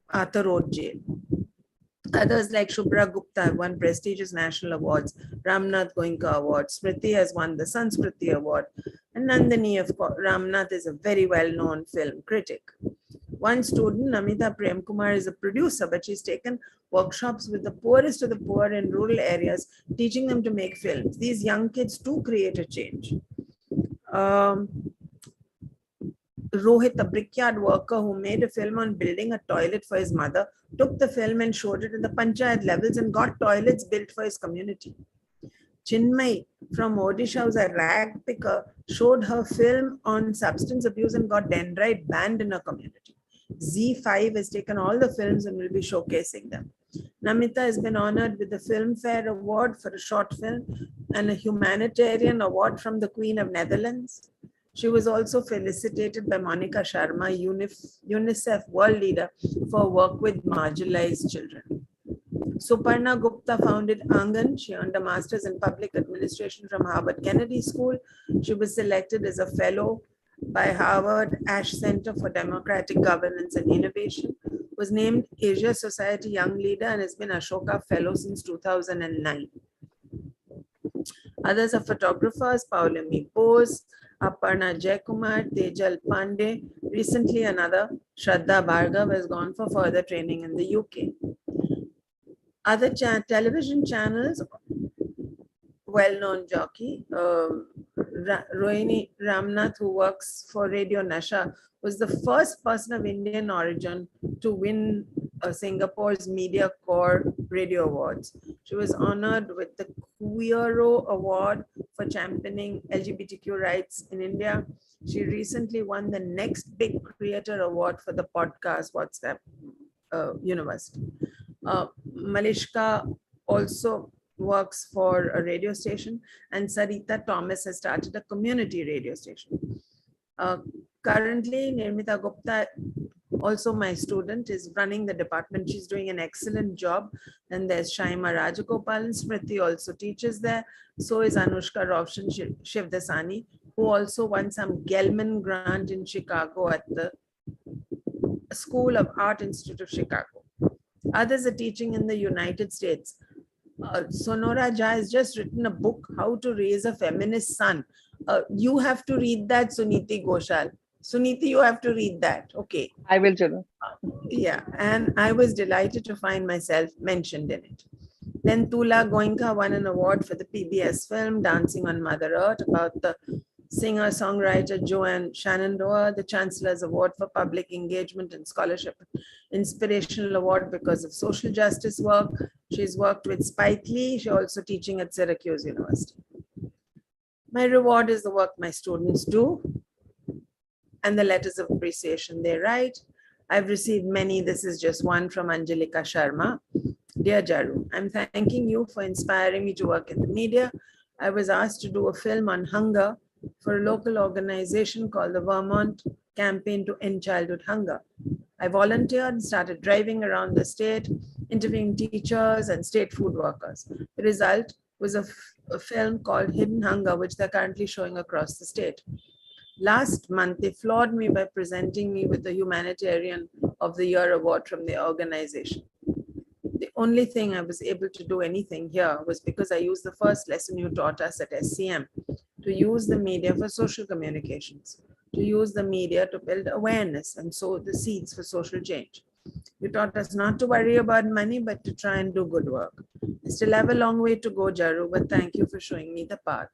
Arthur Road jail. Others like Shubhra Gupta have won prestigious national awards. Ramnath Goenka Award. Smriti has won the Sanskriti Award. And Nandini, of course, Ramnath is a very well-known film critic. One student, Namita Prem Kumar, is a producer, but she's taken workshops with the poorest of the poor in rural areas, teaching them to make films. These young kids too create a change. Rohit, a brickyard worker who made a film on building a toilet for his mother, took the film and showed it in the panchayat levels and got toilets built for his community. Chinmay from Odisha, who's a rag picker, showed her film on substance abuse and got dendrite banned in her community. Z5 has taken all the films and will be showcasing them. Namita has been honored with the Filmfare Award for a short film and a humanitarian award from the Queen of Netherlands. She was also felicitated by Monica Sharma, UNICEF World Leader, for work with marginalized children. Suparna Gupta founded Angan. She earned a master's in public administration from Harvard Kennedy School. She was selected as a fellow by Harvard Ash Center for Democratic Governance and Innovation, was named Asia Society Young Leader, and has been Ashoka Fellow since 2009. Others are photographers, Paulami Bose, Aparna Jaikumar, Tejal Pandey. Recently, another, Shraddha Bhargav, has gone for further training in the UK. Other television channels, well-known jockey, Rohini Ramnath, who works for Radio Nasha, was the first person of Indian origin to win Singapore's Media Corps Radio Awards. She was honored with the Queero Award for championing LGBTQ rights in India. She recently won the Next Big Creator Award for the podcast WhatsApp University. Malishka also works for a radio station, and Sarita Thomas has started a community radio station. Currently, Nirmita Gupta, also my student, is running the department. She's doing an excellent job. And there's Shaima Rajagopal, and Smriti also teaches there. So is Anushka Rovshan Shivdasani, who also won some Gelman grant in Chicago at the School of Art Institute of Chicago. Others are teaching in the United States. Sonora Jha has just written a book, How to Raise a Feminist Son. You have to read that, Suniti Ghoshal. Suniti, you have to read that. Okay. I will, Janu. Yeah, and I was delighted to find myself mentioned in it. Then Tula Goenka won an award for the PBS film Dancing on Mother Earth about the singer-songwriter Joanne Shenandoah, the Chancellor's Award for Public Engagement and Scholarship, Inspirational Award because of social justice work. She's worked with Spike Lee. She's also teaching at Syracuse University. My reward is the work my students do and the letters of appreciation they write. I've received many. This is just one from Anjalika Sharma. Dear Jaru, I'm thanking you for inspiring me to work in the media. I was asked to do a film on hunger for a local organization called the Vermont Campaign to End Childhood Hunger. I volunteered and started driving around the state, interviewing teachers and state food workers. The result was a film called Hidden Hunger, which they're currently showing across the state. Last month, they floored me by presenting me with the Humanitarian of the Year award from the organization. The only thing I was able to do anything here was because I used the first lesson you taught us at SCM, to use the media for social communications, to use the media to build awareness and sow the seeds for social change. You taught us not to worry about money, but to try and do good work. I still have a long way to go, Jaru, but thank you for showing me the path.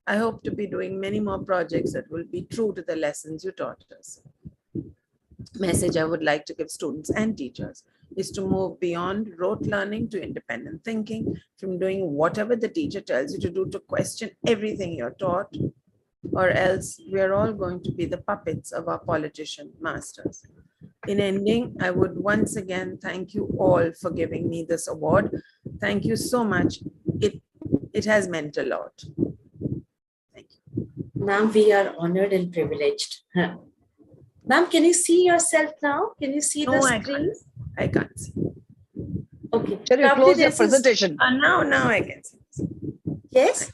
I hope to be doing many more projects that will be true to the lessons you taught us. Message I would like to give students and teachers is to move beyond rote learning to independent thinking, from doing whatever the teacher tells you to do to question everything you're taught, or else we are all going to be the puppets of our politician masters. In ending, I would once again thank you all for giving me this award. Thank you so much. It has meant a lot. Ma'am, we are honored and privileged. Ma'am, can you see yourself now? Can you see the screen? I can't see. Okay. Shall you close your presentation? Now I can see. Yes.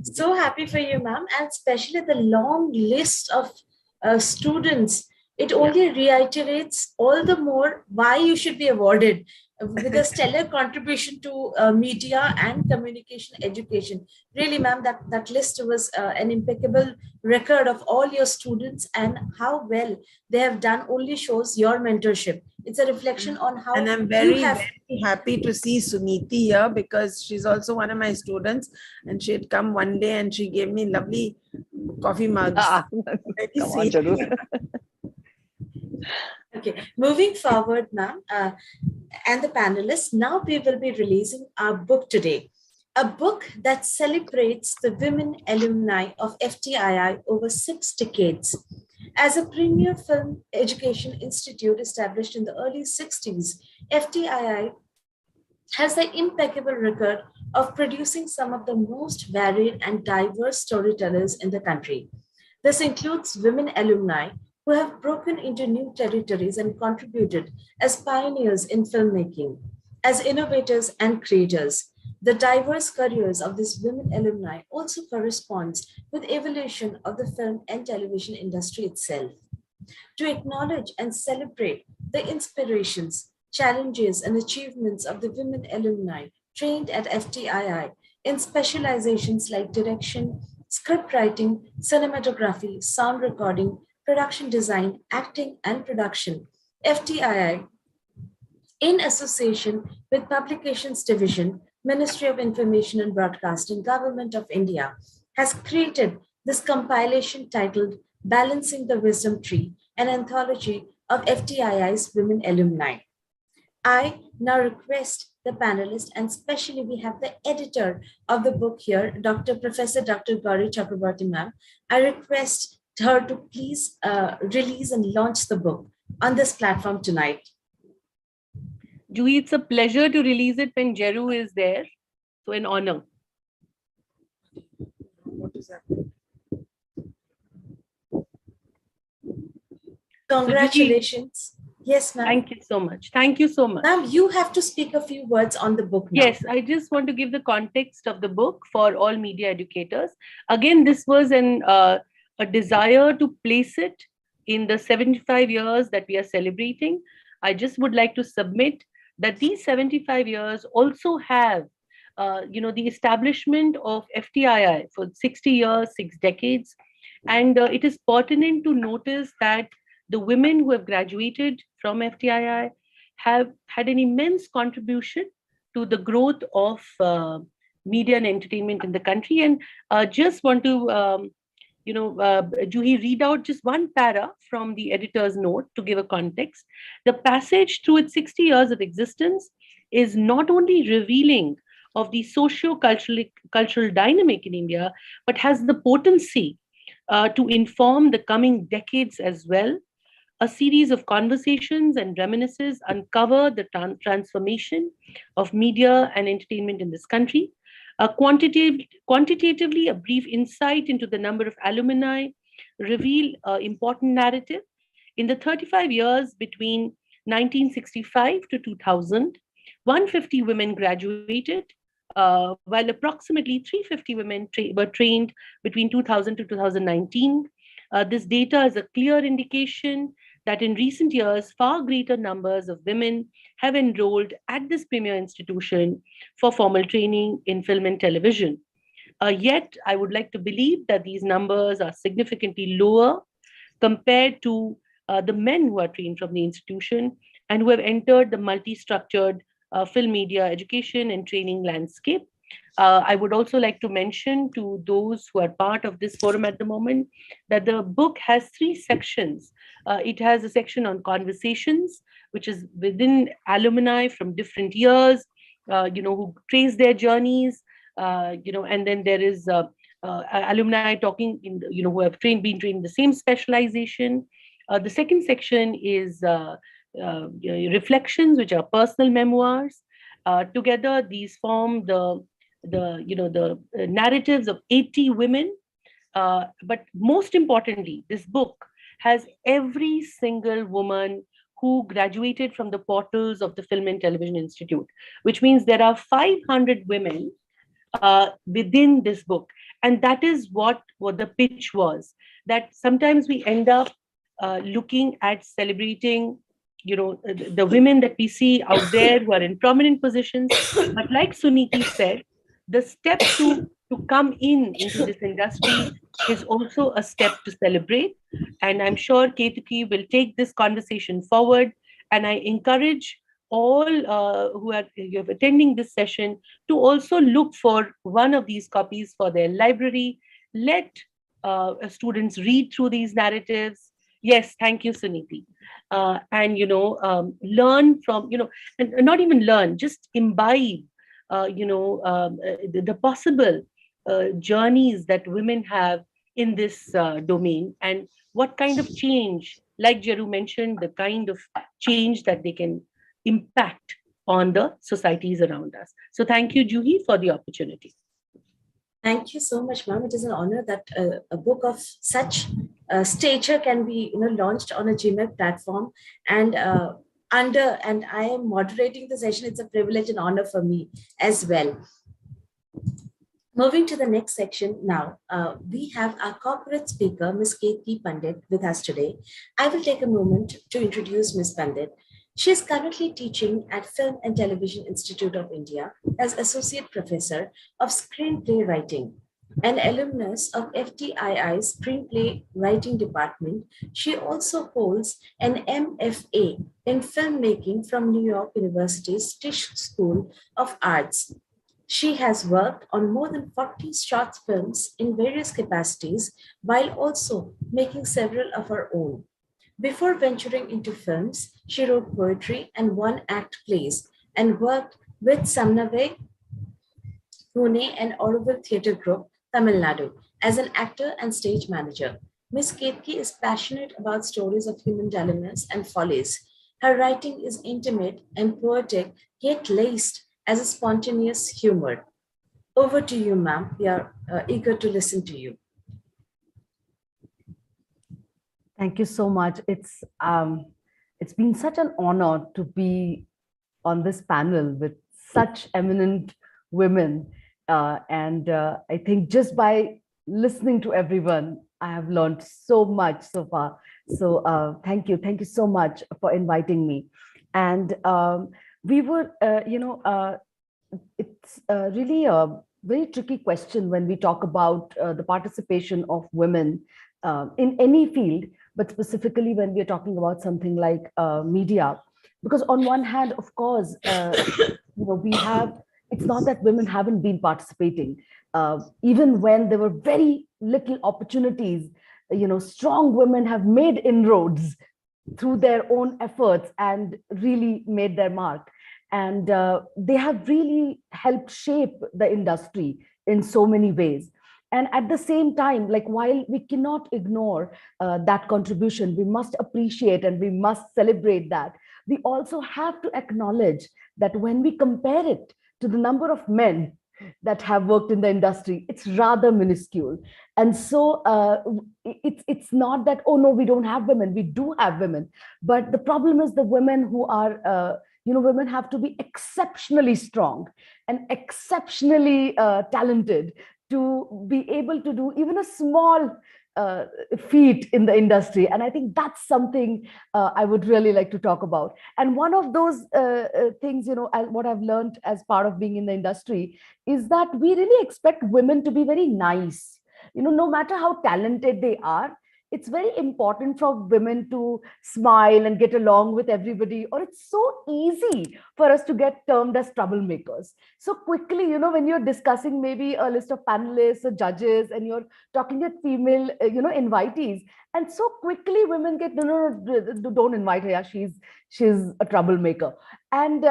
So happy for you, ma'am, and especially the long list of students. It only reiterates all the more why you should be awarded with a stellar contribution to media and communication education. Really, ma'am, that list was an impeccable record of all your students, and how well they have done only shows your mentorship. It's a reflection on how. And I'm very happy to see Suniti here, because she's also one of my students, and she had come one day and she gave me lovely coffee mugs. Come on, Jaru. Okay, moving forward, ma'am, and the panelists, now we will be releasing our book today, a book that celebrates the women alumni of FTII over 6 decades. As a premier film education institute established in the early 60s, FTII has the impeccable record of producing some of the most varied and diverse storytellers in the country. This includes women alumni who have broken into new territories and contributed as pioneers in filmmaking, as innovators and creators. The diverse careers of these women alumni also corresponds with evolution of the film and television industry itself. To acknowledge and celebrate the inspirations, challenges, and achievements of the women alumni trained at FTII in specializations like direction, script writing, cinematography, sound recording, production design, acting, and production, FTII, in association with Publications Division, Ministry of Information and Broadcasting, Government of India, has created this compilation titled Balancing the Wisdom Tree, an anthology of FTII's women alumni. I now request the panelists, and especially we have the editor of the book here, Professor Dr. Gauri Chakrabarti ma'am. I request her to please release and launch the book on this platform tonight. Juhi, it's a pleasure to release it when Jeru is there. So an honor. What is that? Congratulations. Yes, ma'am. Thank you so much. Thank you so much. Ma'am, you have to speak a few words on the book now. Yes, I just want to give the context of the book for all media educators. Again, this was a desire to place it in the 75 years that we are celebrating. I just would like to submit that these 75 years also have the establishment of FTII for 60 years, 6 decades. And it is pertinent to notice that the women who have graduated from FTII have had an immense contribution to the growth of media and entertainment in the country. And just want to, Juhi, read out just one para from the editor's note to give a context. The passage through its 60 years of existence is not only revealing of the socio-cultural dynamic in India, but has the potency to inform the coming decades as well. A series of conversations and reminiscences uncover the transformation of media and entertainment in this country. Quantitatively, a brief insight into the number of alumni reveal important narrative. In the 35 years between 1965 to 2000, 150 women graduated, while approximately 350 women were trained between 2000 to 2019. This data is a clear indication that in recent years, far greater numbers of women have enrolled at this premier institution for formal training in film and television. Yet, I would like to believe that these numbers are significantly lower compared to the men who are trained from the institution and who have entered the multi-structured film media education and training landscape. I would also like to mention to those who are part of this forum at the moment that the book has 3 sections. It has a section on conversations, which is within alumni from different years, who trace their journeys, and then there is alumni talking, who have been trained in the same specialization. The second section is reflections, which are personal memoirs. Together, these form the narratives of 80 women. But most importantly, this book has every single woman who graduated from the portals of the Film and Television Institute, which means there are 500 women within this book. And that is what the pitch was, that sometimes we end up looking at celebrating the women that we see out there who are in prominent positions. But like Suniti said, the step to come into this industry is also a step to celebrate. And I'm sure Ketuki will take this conversation forward. And I encourage all who are attending this session to also look for one of these copies for their library. Let students read through these narratives. Yes, thank you, Suniti. And learn from, and not even learn, just imbibe the possible journeys that women have in this domain, and what kind of change, like Jeru mentioned, the kind of change that they can impact on the societies around us. So thank you, Juhi, for the opportunity. Thank you so much, ma'am. It is an honor that a book of such stature can be launched on a GMAC platform, and and I am moderating the session. It's a privilege and honor for me as well. Moving to the next section now, we have our corporate speaker, Ms. Ketki Pandit, with us today. I will take a moment to introduce Ms. Pandit. She is currently teaching at Film and Television Institute of India as Associate Professor of Screenplay Writing. An alumnus of FTII's Screenplay Writing Department, she also holds an MFA in Filmmaking from New York University's Tisch School of Arts. She has worked on more than 40 short films in various capacities, while also making several of her own. Before venturing into films, she wrote poetry and one-act plays and worked with Samnave, Pune and Auroville Theatre Group, Tamil Nadu, as an actor and stage manager. Ms. Ketki is passionate about stories of human dilemmas and follies. Her writing is intimate and poetic, yet laced as a spontaneous humor. Over to you, ma'am. We are eager to listen to you. Thank you so much. It's been such an honor to be on this panel with such eminent women. And I think just by listening to everyone, I have learned so much so far. So thank you so much for inviting me. And we would, it's really a very tricky question when we talk about the participation of women in any field, but specifically when we're talking about something like media. Because on one hand, of course, we have, it's not that women haven't been participating. Even when there were very little opportunities, strong women have made inroads through their own efforts and really made their mark. And they have really helped shape the industry in so many ways. And at the same time, like, while we cannot ignore that contribution, we must appreciate and we must celebrate that. We also have to acknowledge that when we compare it to the number of men that have worked in the industry, it's rather minuscule. And so it's not that, oh no, we don't have women, we do have women. But the problem is the women who are, women have to be exceptionally strong and exceptionally talented to be able to do even a small feat in the industry. And I think that's something I would really like to talk about. And one of those things, what I've learned as part of being in the industry is that we really expect women to be very nice. No matter how talented they are, it's very important for women to smile and get along with everybody, or it's so easy for us to get termed as troublemakers. So quickly, when you're discussing maybe a list of panelists or judges and you're talking with female, invitees, and so quickly women get, no, don't invite her, yeah, she's a troublemaker. And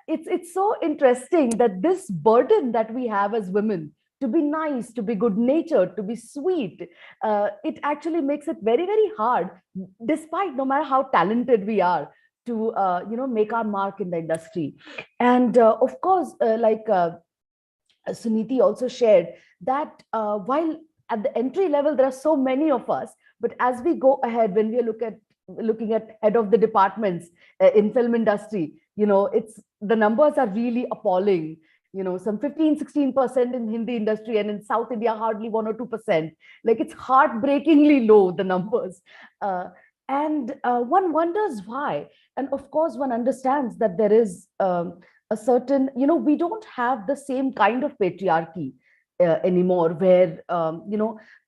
it's so interesting that this burden that we have as women to be nice, to be good natured, to be sweet, it actually makes it very, very hard, despite no matter how talented we are, to make our mark in the industry. And of course, like Suniti also shared, that while at the entry level there are so many of us, but as we go ahead, when we look at looking at head of the departments in film industry, it's, the numbers are really appalling. Some 15-16% in Hindi industry, and in South India hardly 1 or 2%. Like, it's heartbreakingly low, the numbers. And one wonders why. And of course, one understands that there is a certain, we don't have the same kind of patriarchy anymore, where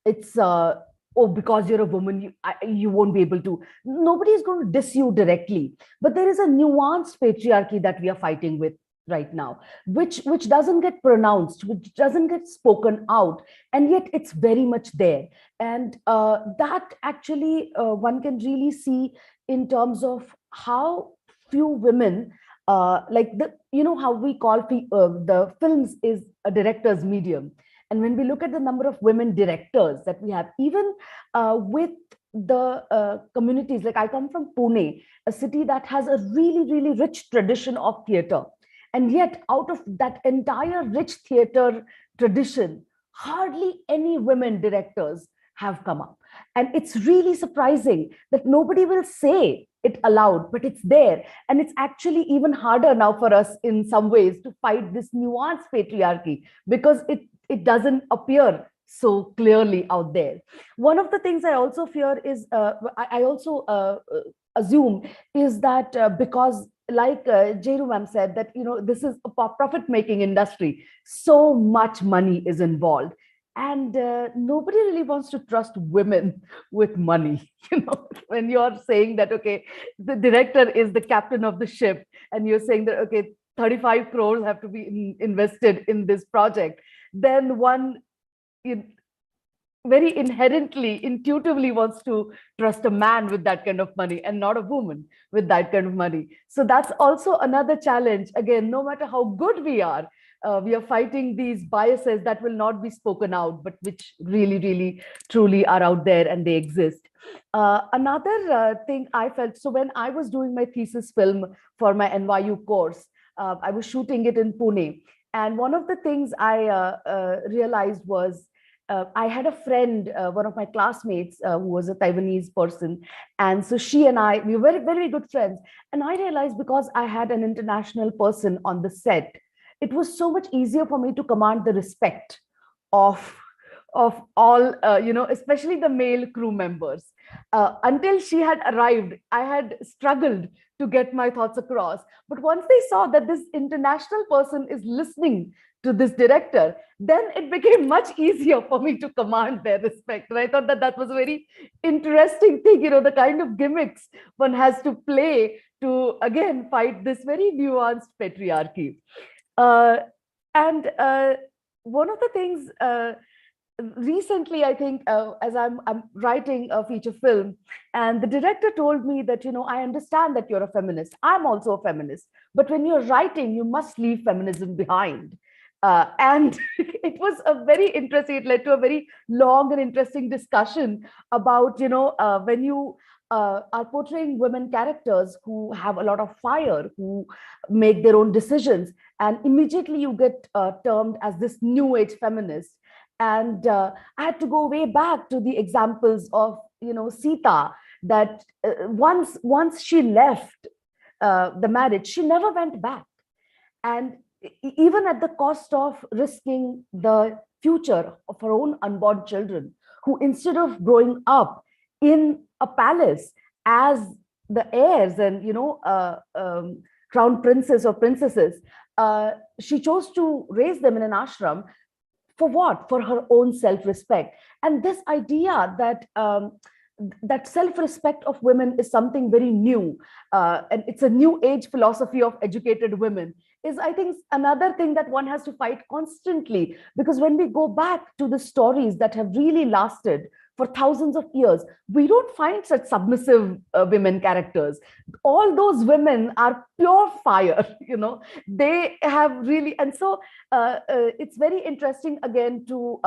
it's oh, because you're a woman, you won't be able to. Nobody is going to diss you directly, but there is a nuanced patriarchy that we are fighting with right now, which doesn't get pronounced, which doesn't get spoken out, and yet it's very much there. And that actually one can really see in terms of how few women, like the, how we call the films is a director's medium. And when we look at the number of women directors that we have, even with the communities, like I come from Pune, a city that has a really, really rich tradition of theater. And yet, out of that entire rich theater tradition, hardly any women directors have come up. And it's really surprising that nobody will say it aloud, but it's there. And it's actually even harder now for us in some ways to fight this nuanced patriarchy, because it doesn't appear so clearly out there. One of the things I also fear is, I also assume, is that because, like Jeru ma'am said, that this is a profit-making industry, so much money is involved, and nobody really wants to trust women with money. When you're saying that, okay, the director is the captain of the ship, and you're saying that, okay, 35 crores have to be invested in this project, then one very inherently, intuitively wants to trust a man with that kind of money and not a woman with that kind of money. So that's also another challenge. Again, no matter how good we are fighting these biases that will not be spoken out, but which really, really, truly are out there, and they exist. Another thing I felt, so when I was doing my thesis film for my NYU course, I was shooting it in Pune. And one of the things I realized was, I had a friend, one of my classmates, who was a Taiwanese person. And so she and I, we were very, very good friends. And I realized, because I had an international person on the set, it was so much easier for me to command the respect of of all, especially the male crew members. Until she had arrived, I had struggled to get my thoughts across. But once they saw that this international person is listening to this director, then it became much easier for me to command their respect. And I thought that that was a very interesting thing, the kind of gimmicks one has to play to, again, fight this very nuanced patriarchy. And one of the things recently, I think, as I'm writing a feature film, and the director told me that, I understand that you're a feminist. I'm also a feminist. But when you're writing, you must leave feminism behind. And it was a very interesting, it led to a very long and interesting discussion about, when you are portraying women characters who have a lot of fire, who make their own decisions, and immediately you get termed as this new age feminist. And I had to go way back to the examples of, Sita, that once she left the marriage, she never went back. And even at the cost of risking the future of her own unborn children, who instead of growing up in a palace as the heirs and, crown princes or princesses, she chose to raise them in an ashram. For what? For her own self-respect. And this idea that that self-respect of women is something very new, and it's a new age philosophy of educated women, is, I think, another thing that one has to fight constantly. Because when we go back to the stories that have really lasted for thousands of years, we don't find such submissive women characters. All those women are pure fire, they have really, and so it's very interesting again to,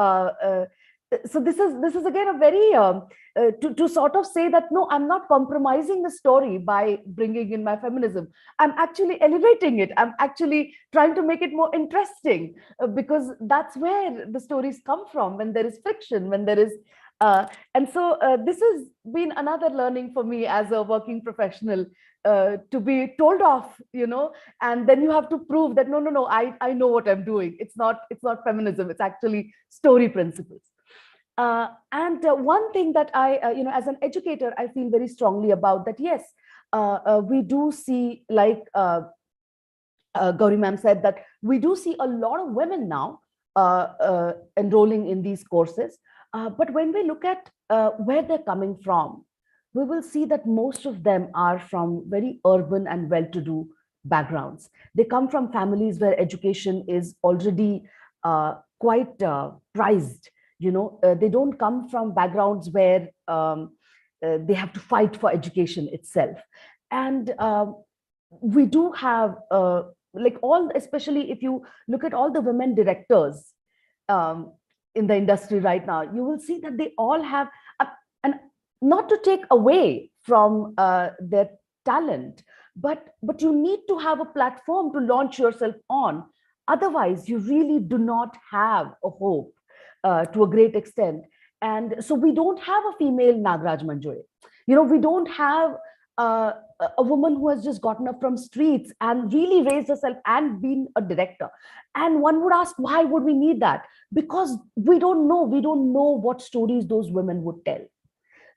so this is again a very, to sort of say that, no, I'm not compromising the story by bringing in my feminism. I'm actually elevating it. I'm actually trying to make it more interesting, because that's where the stories come from, when there is friction, when there is, and so this has been another learning for me as a working professional, to be told off, and then you have to prove that, no, I know what I'm doing. It's not feminism. It's actually story principles. And one thing that I, as an educator, I feel very strongly about that. Yes, we do see, like Gauri ma'am said, that we do see a lot of women now enrolling in these courses. But when we look at where they're coming from, we will see that most of them are from very urban and well-to-do backgrounds. They come from families where education is already quite prized. They don't come from backgrounds where they have to fight for education itself. And we do have, especially if you look at all the women directors in the industry right now, you will see that they all have, and not to take away from their talent, but you need to have a platform to launch yourself on. Otherwise, you really do not have a hope to a great extent. And so we don't have a female Nagraj Manjore. We don't have a woman who has just gotten up from streets and really raised herself and been a director. And one would ask, why would we need that? Because we don't know what stories those women would tell.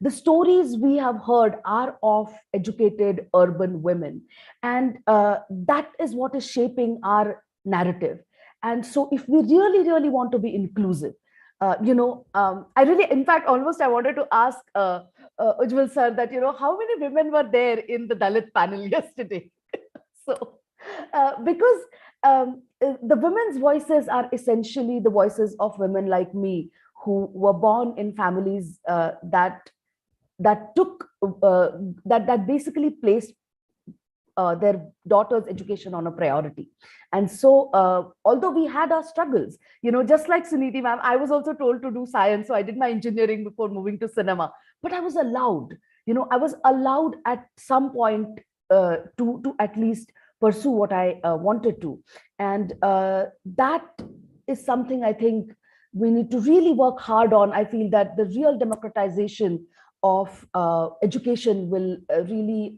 The stories we have heard are of educated urban women, and that is what is shaping our narrative. And so if we really want to be inclusive, I really, in fact, almost I wanted to ask Ujjwal sir that, how many women were there in the Dalit panel yesterday? So, because the women's voices are essentially the voices of women like me, who were born in families that basically placed their daughter's education on a priority. And so, although we had our struggles, just like Suniti ma'am, I was also told to do science. So I did my engineering before moving to cinema, but I was allowed, at some point to at least pursue what I wanted to. And that is something I think we need to really work hard on. I feel that the real democratization of education will really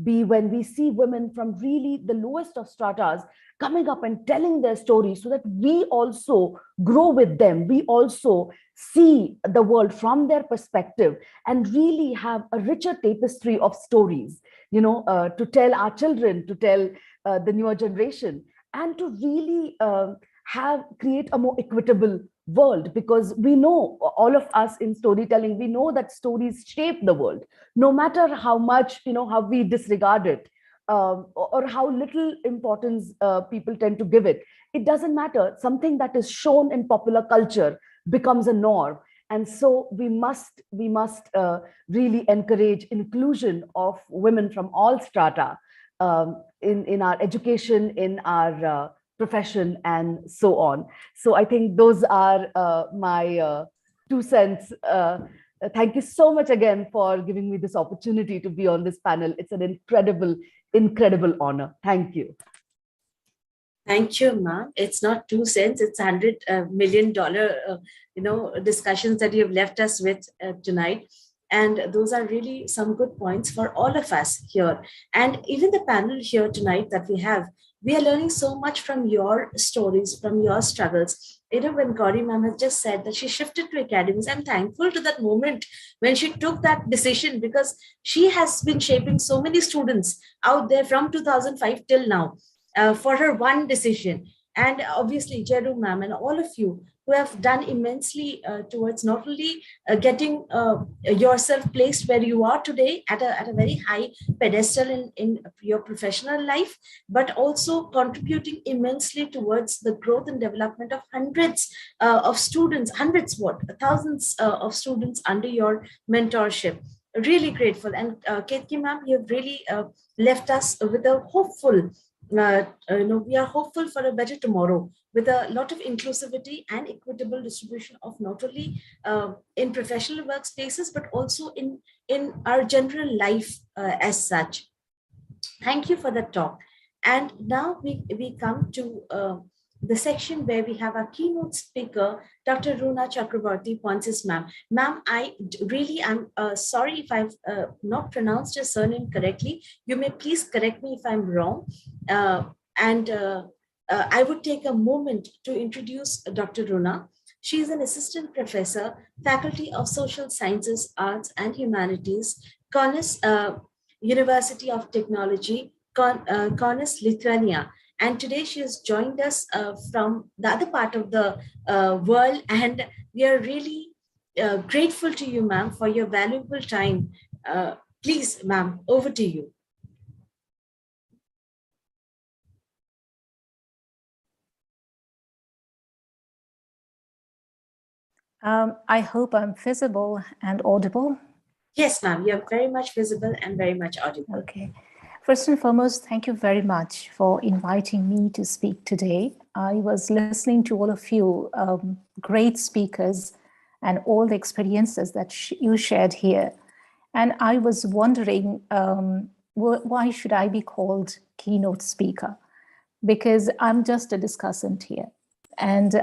be when we see women from really the lowest of stratas coming up and telling their stories, so that we also grow with them. We also see the world from their perspective and really have a richer tapestry of stories, to tell our children, to tell the newer generation, and to really create a more equitable world. Because we know, all of us in storytelling, we know that stories shape the world, no matter how much, how we disregard it, or how little importance people tend to give it. It doesn't matter. Something that is shown in popular culture becomes a norm. And so we must really encourage inclusion of women from all strata in our education, in our profession, and so on. So I think those are my 2 cents. Thank you so much again for giving me this opportunity to be on this panel. It's an incredible honor. Thank you. Thank you, ma'am. It's not 2 cents; it's $100 million, discussions that you have left us with tonight. And those are really some good points for all of us here. And even the panel here tonight that we are learning so much from your stories, from your struggles. When Gauri ma'am has just said that she shifted to academics, I'm thankful to that moment when she took that decision, because she has been shaping so many students out there from 2005 till now. For her one decision. And obviously, Jeru ma'am and all of you who have done immensely towards not only getting yourself placed where you are today at a very high pedestal in your professional life, but also contributing immensely towards the growth and development of hundreds of students, thousands of students under your mentorship. Really grateful. And Ketki ma'am, you've really left us with a hopeful we are hopeful for a better tomorrow, with a lot of inclusivity and equitable distribution of not only in professional workspaces, but also in our general life as such. Thank you for the talk. And now we come to the section where we have our keynote speaker, Dr. Runa Chakraborty Ponsis ma'am. Ma'am, I'm sorry if I've not pronounced your surname correctly. You may please correct me if I'm wrong. I would take a moment to introduce Dr. Runa. She is an assistant professor, Faculty of Social Sciences, Arts and Humanities, Kaunas University of Technology, Kaunas, Lithuania. And today she has joined us from the other part of the world. And we are really grateful to you, ma'am, for your valuable time. Please, ma'am, over to you. I hope I'm visible and audible. Yes, ma'am, you're very much visible and very much audible. Okay. First and foremost, thank you very much for inviting me to speak today. I was listening to all of you, great speakers, and all the experiences that you shared here. And I was wondering, why should I be called keynote speaker? Because I'm just a discussant here. And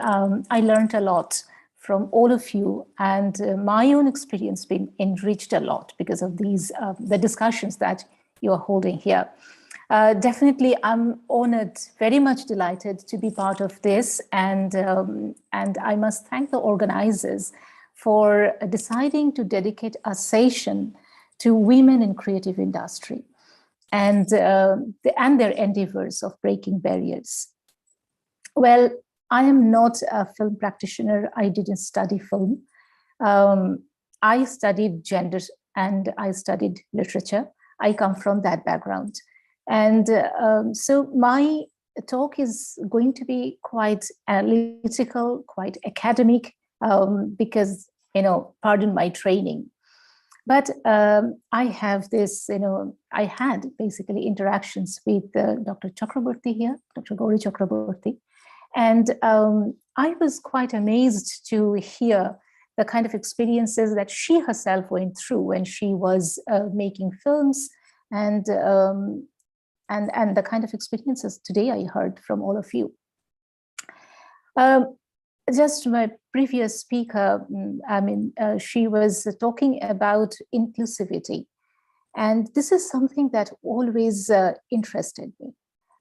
I learned a lot from all of you, and my own experience been enriched a lot because of these the discussions that you are holding here. Definitely, I'm honored, very much delighted to be part of this, and I must thank the organizers for deciding to dedicate a session to women in creative industry and their endeavors of breaking barriers. Well, I am not a film practitioner. I didn't study film. I studied gender and I studied literature. I come from that background. And so my talk is going to be quite analytical, quite academic, because, pardon my training. But I have this, I had basically interactions with Dr. Chakraborty here, Dr. Gauri Chakraborty. And I was quite amazed to hear the kind of experiences that she herself went through when she was making films, and the kind of experiences today I heard from all of you. just my previous speaker, she was talking about inclusivity. And this is something that always interested me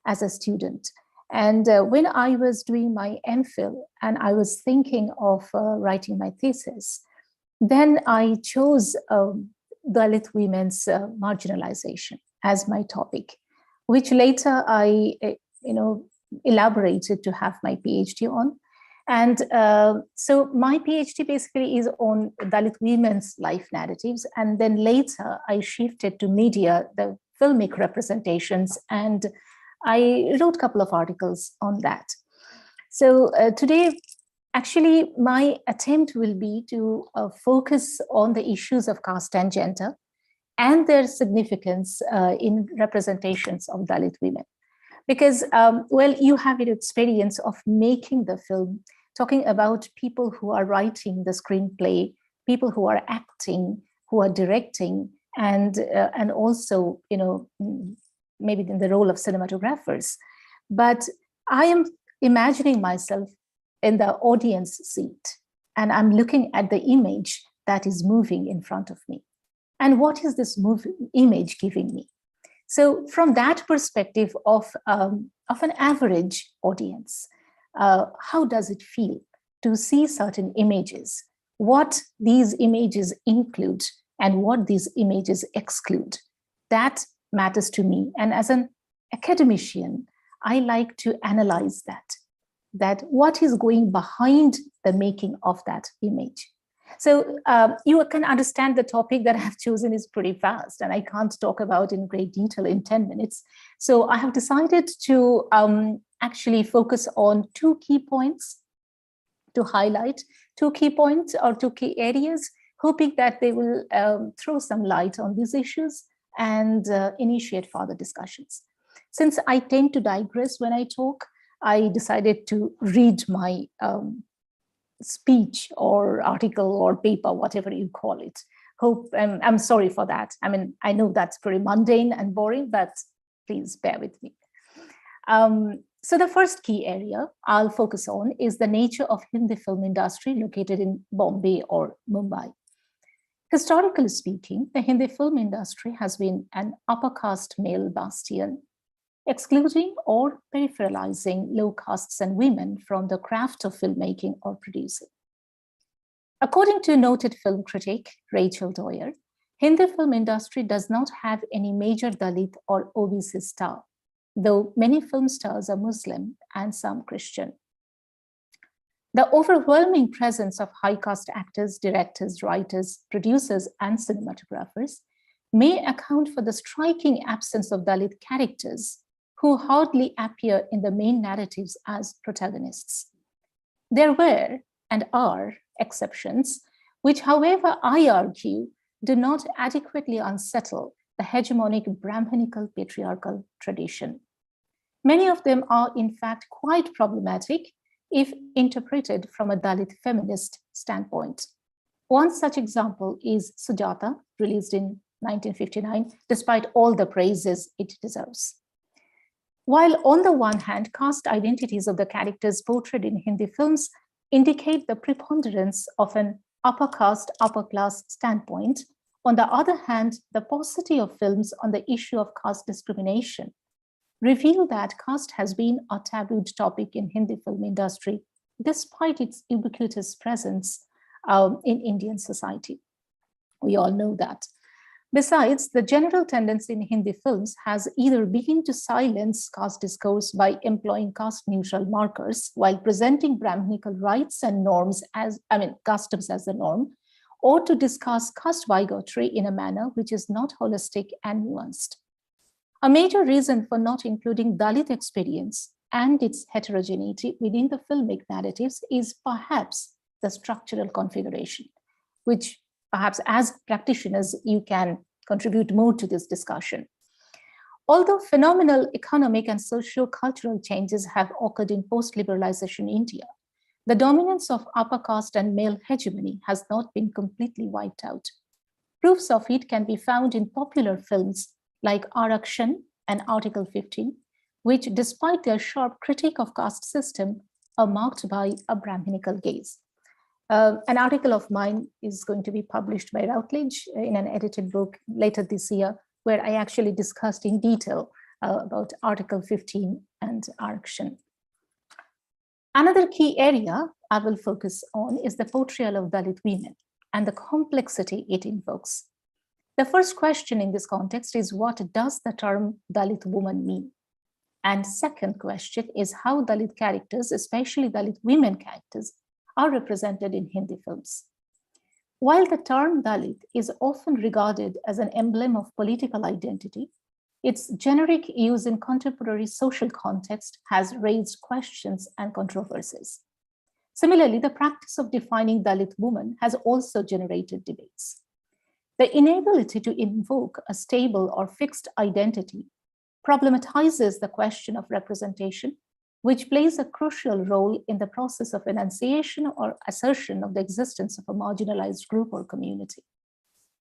as a student. And when I was doing my MPhil and I was thinking of writing my thesis, then I chose Dalit women's marginalization as my topic, which later I, elaborated to have my PhD on. And so my PhD basically is on Dalit women's life narratives. And then later I shifted to media, the filmic representations, and I wrote a couple of articles on that. So today, actually, my attempt will be to focus on the issues of caste and gender and their significance in representations of Dalit women. Because, you have an experience of making the film, talking about people who are writing the screenplay, people who are acting, who are directing, and also, maybe in the role of cinematographers. But I am imagining myself in the audience seat, and I'm looking at the image that is moving in front of me. And what is this image giving me? So from that perspective of an average audience, how does it feel to see certain images? What these images include and what these images exclude? That matters to me. And as an academician, I like to analyze that what is going behind the making of that image. So you can understand the topic that I've chosen is pretty vast, and I can't talk about in great detail in 10 minutes. So I have decided to actually focus on 2 key points, to highlight 2 key points or 2 key areas, hoping that they will throw some light on these issues and initiate further discussions. Since I tend to digress when I talk, I decided to read my speech or article or paper, whatever you call it. I'm sorry for that. I mean, I know that's pretty mundane and boring, but please bear with me. So the first key area I'll focus on is the nature of Hindi film industry located in Bombay or Mumbai. Historically speaking, the Hindi film industry has been an upper caste male bastion, excluding or peripheralizing low castes and women from the craft of filmmaking or producing. According to noted film critic Rachel Doyer, Hindi film industry does not have any major Dalit or OBC star, though many film stars are Muslim and some Christian. The overwhelming presence of high caste actors, directors, writers, producers, and cinematographers may account for the striking absence of Dalit characters who hardly appear in the main narratives as protagonists. There were and are exceptions, which, however, I argue, do not adequately unsettle the hegemonic Brahminical patriarchal tradition. Many of them are, in fact, quite problematic if interpreted from a Dalit feminist standpoint. One such example is Sujata, released in 1959, despite all the praises it deserves. While on the one hand, caste identities of the characters portrayed in Hindi films indicate the preponderance of an upper caste, upper class standpoint, on the other hand, the paucity of films on the issue of caste discrimination reveal that caste has been a tabooed topic in Hindi film industry, despite its ubiquitous presence in Indian society. We all know that. Besides, the general tendency in Hindi films has either been to silence caste discourse by employing caste-neutral markers while presenting Brahminical rights and norms customs as the norm, or to discuss caste bigotry in a manner which is not holistic and nuanced. A major reason for not including Dalit experience and its heterogeneity within the filmic narratives is perhaps the structural configuration, which perhaps as practitioners, you can contribute more to this discussion. Although phenomenal economic and socio-cultural changes have occurred in post-liberalization India, the dominance of upper caste and male hegemony has not been completely wiped out. Proofs of it can be found in popular films like Arakshan and Article 15, which, despite their sharp critique of caste system, are marked by a Brahminical gaze. An article of mine is going to be published by Routledge in an edited book later this year, where I actually discussed in detail about Article 15 and Arkshan. Another key area I will focus on is the portrayal of Dalit women and the complexity it invokes. The first question in this context is, what does the term Dalit woman mean? And second question is how Dalit characters, especially Dalit women characters, are represented in Hindi films. While the term Dalit is often regarded as an emblem of political identity, its generic use in contemporary social context has raised questions and controversies. Similarly, the practice of defining Dalit woman has also generated debates. The inability to invoke a stable or fixed identity problematizes the question of representation, which plays a crucial role in the process of enunciation or assertion of the existence of a marginalized group or community.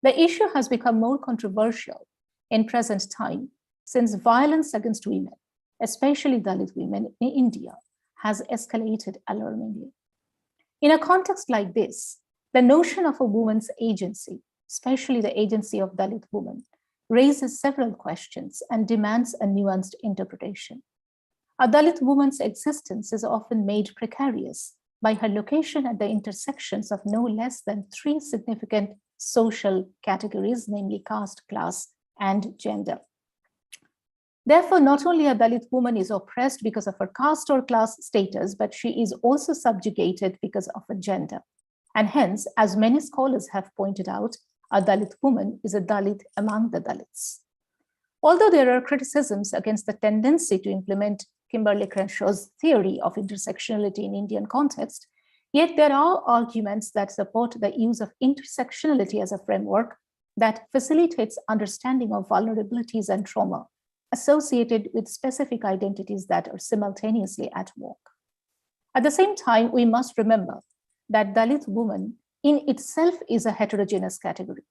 The issue has become more controversial in present time since violence against women, especially Dalit women in India, has escalated alarmingly. In a context like this, the notion of a woman's agency, especially the agency of Dalit women, raises several questions and demands a nuanced interpretation. A Dalit woman's existence is often made precarious by her location at the intersections of no less than 3 significant social categories, namely caste, class, and gender. Therefore, not only a Dalit woman is oppressed because of her caste or class status, but she is also subjugated because of her gender. And hence, as many scholars have pointed out, a Dalit woman is a Dalit among the Dalits. Although there are criticisms against the tendency to implement Kimberly Crenshaw's theory of intersectionality in Indian context, yet there are arguments that support the use of intersectionality as a framework that facilitates understanding of vulnerabilities and trauma associated with specific identities that are simultaneously at work. At the same time, we must remember that Dalit woman in itself is a heterogeneous category,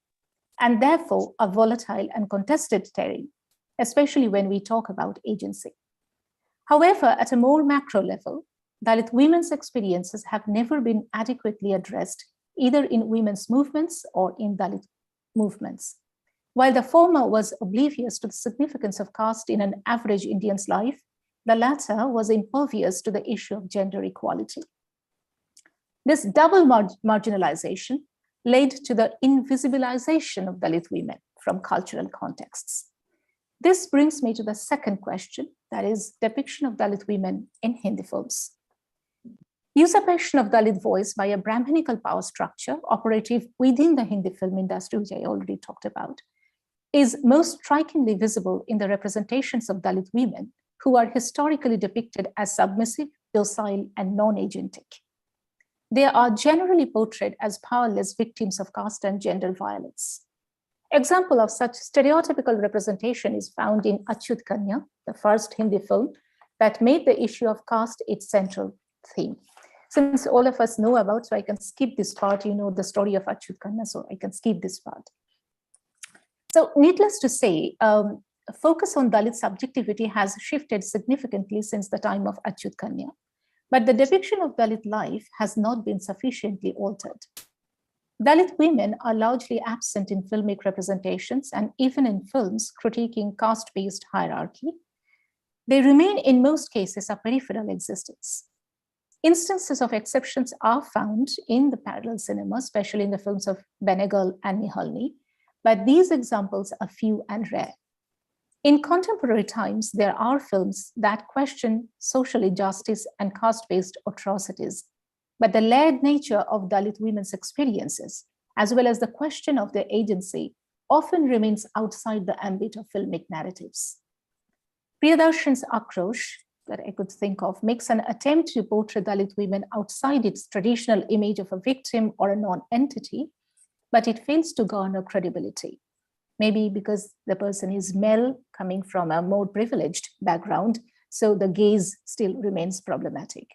and therefore a volatile and contested terrain, especially when we talk about agency. However, at a more macro level, Dalit women's experiences have never been adequately addressed, either in women's movements or in Dalit movements. While the former was oblivious to the significance of caste in an average Indian's life, the latter was impervious to the issue of gender equality. This double marginalization led to the invisibilization of Dalit women from cultural contexts. This brings me to the second question, that is depiction of Dalit women in Hindi films. Usurpation of Dalit voice by a Brahminical power structure operative within the Hindi film industry, which I already talked about, is most strikingly visible in the representations of Dalit women who are historically depicted as submissive, docile, and non-agentic. They are generally portrayed as powerless victims of caste and gender violence. Example of such stereotypical representation is found in Achyut Kanya, the first Hindi film that made the issue of caste its central theme. Since all of us know about, so I can skip this part, you know the story of Achyut Kanya, so I can skip this part. So needless to say, focus on Dalit subjectivity has shifted significantly since the time of Achyut Kanya, but the depiction of Dalit life has not been sufficiently altered. Dalit women are largely absent in filmic representations and even in films critiquing caste-based hierarchy. They remain in most cases a peripheral existence. Instances of exceptions are found in the parallel cinema, especially in the films of Benegal and Nihalni, but these examples are few and rare. In contemporary times, there are films that question social injustice and caste-based atrocities, but the layered nature of Dalit women's experiences, as well as the question of their agency, often remains outside the ambit of filmic narratives. Priyadarshan's Akrosh, that I could think of, makes an attempt to portray Dalit women outside its traditional image of a victim or a non-entity, but it fails to garner credibility. Maybe because the person is male, coming from a more privileged background, so the gaze still remains problematic.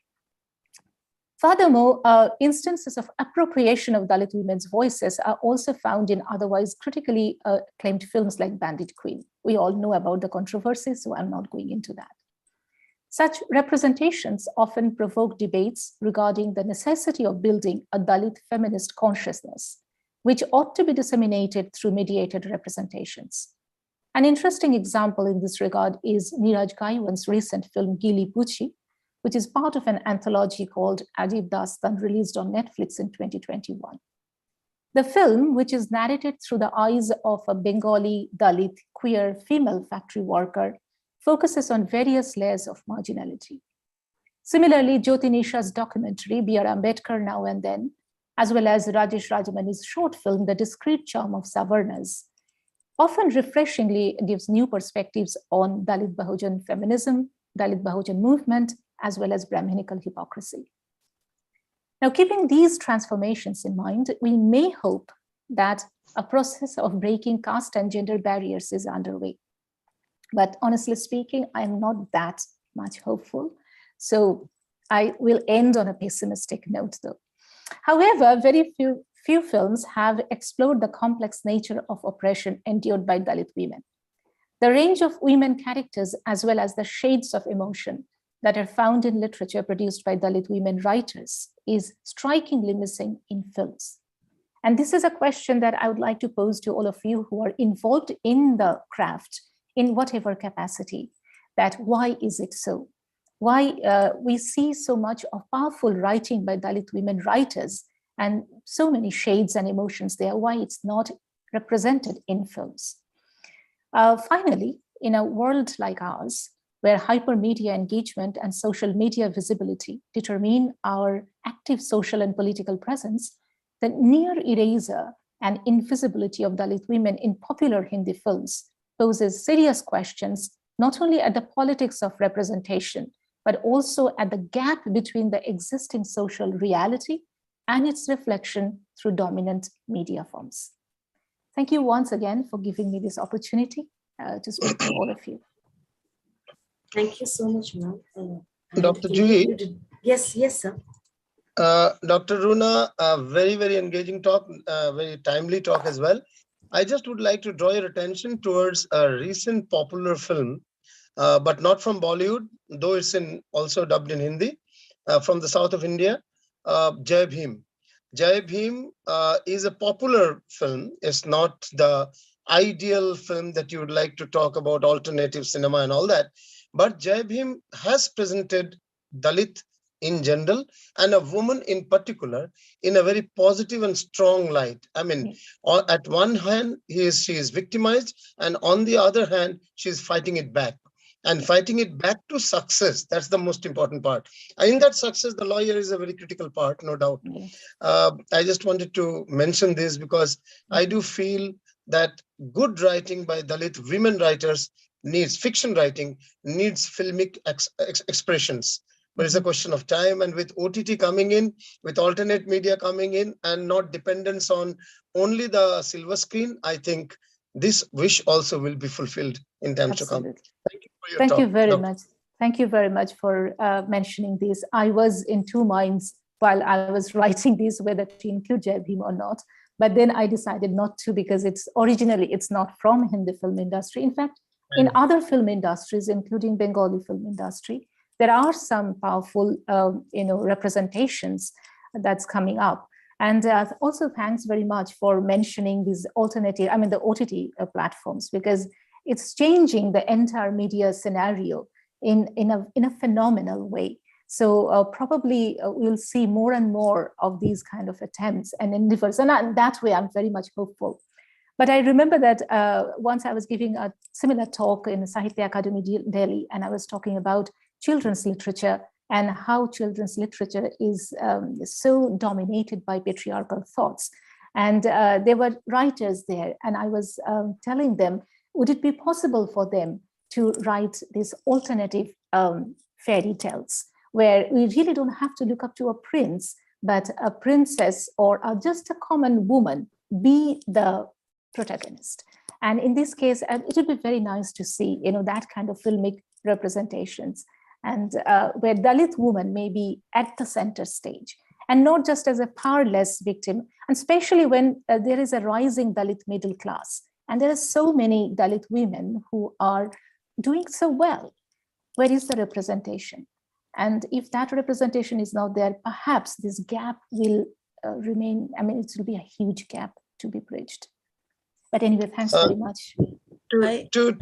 Furthermore, instances of appropriation of Dalit women's voices are also found in otherwise critically acclaimed films like Bandit Queen. We all know about the controversies, so I'm not going into that. Such representations often provoke debates regarding the necessity of building a Dalit feminist consciousness, which ought to be disseminated through mediated representations. An interesting example in this regard is Neeraj Gaiwan's recent film Gili Puchi, which is part of an anthology called Ajib Dastan, released on Netflix in 2021. The film, which is narrated through the eyes of a Bengali Dalit queer female factory worker, focuses on various layers of marginality. Similarly, Jyoti Nisha's documentary, B.R. Ambedkar Now and Then, as well as Rajesh Rajamani's short film, The Discreet Charm of Savarnas, often refreshingly gives new perspectives on Dalit Bahujan feminism, Dalit Bahujan movement, as well as Brahminical hypocrisy. Now, keeping these transformations in mind, we may hope that a process of breaking caste and gender barriers is underway. But honestly speaking, I'm not that much hopeful. So I will end on a pessimistic note though. However, very few films have explored the complex nature of oppression endured by Dalit women. The range of women characters, as well as the shades of emotion that are found in literature produced by Dalit women writers, is strikingly missing in films. And this is a question that I would like to pose to all of you who are involved in the craft in whatever capacity, that why is it so? Why we see so much of powerful writing by Dalit women writers and so many shades and emotions there, why it's not represented in films. Finally, in a world like ours, where hypermedia engagement and social media visibility determine our active social and political presence, the near erasure and invisibility of Dalit women in popular Hindi films poses serious questions, not only at the politics of representation, but also at the gap between the existing social reality and its reflection through dominant media forms. Thank you once again for giving me this opportunity to speak to all of you. Thank you so much, ma'am. Dr. Juhi? Yes, sir. Dr. Runa, very, very engaging talk, very timely talk as well. I just would like to draw your attention towards a recent popular film, but not from Bollywood, though it's also dubbed in Hindi, from the south of India, Jai Bhim. Jai Bhim is a popular film. It's not the ideal film that you would like to talk about, alternative cinema and all that. But Jai Bhim has presented Dalit in general and a woman in particular in a very positive and strong light. I mean, at one hand, she is victimized, and on the other hand, she's fighting it back. And fighting it back to success, that's the most important part. And in that success, the lawyer is a very critical part, no doubt. I just wanted to mention this because I do feel that good writing by Dalit women writers needs, fiction writing needs filmic expressions. But it's a question of time, and with OTT coming in, with alternate media coming in, and not dependence on only the silver screen, I think this wish also will be fulfilled in times to come. Thank you for your talk. Thank you very much. Thank you very much for mentioning this. I was in two minds while I was writing this, whether to include Jai Bhim or not. But then I decided not to, because it's not from Hindi film industry. In fact, in other film industries, including Bengali film industry, there are some powerful, representations that's coming up. And also thanks very much for mentioning these alternative, the OTT platforms, because it's changing the entire media scenario in a phenomenal way. So probably we'll see more and more of these kind of attempts and endeavors. And that way, I'm very much hopeful. But I remember that once I was giving a similar talk in Sahitya Academy Delhi, and I was talking about children's literature and how children's literature is so dominated by patriarchal thoughts. And there were writers there, and I was telling them, would it be possible for them to write these alternative fairy tales, where we really don't have to look up to a prince, but a princess or just a common woman be the protagonist. And in this case, it would be very nice to see, that kind of filmic representations, and where Dalit woman may be at the center stage, and not just as a powerless victim, and especially when there is a rising Dalit middle class, and there are so many Dalit women who are doing so well. where is the representation? And if that representation is not there, perhaps this gap will remain. I mean, it will be a huge gap to be bridged. But anyway, thanks very much. Two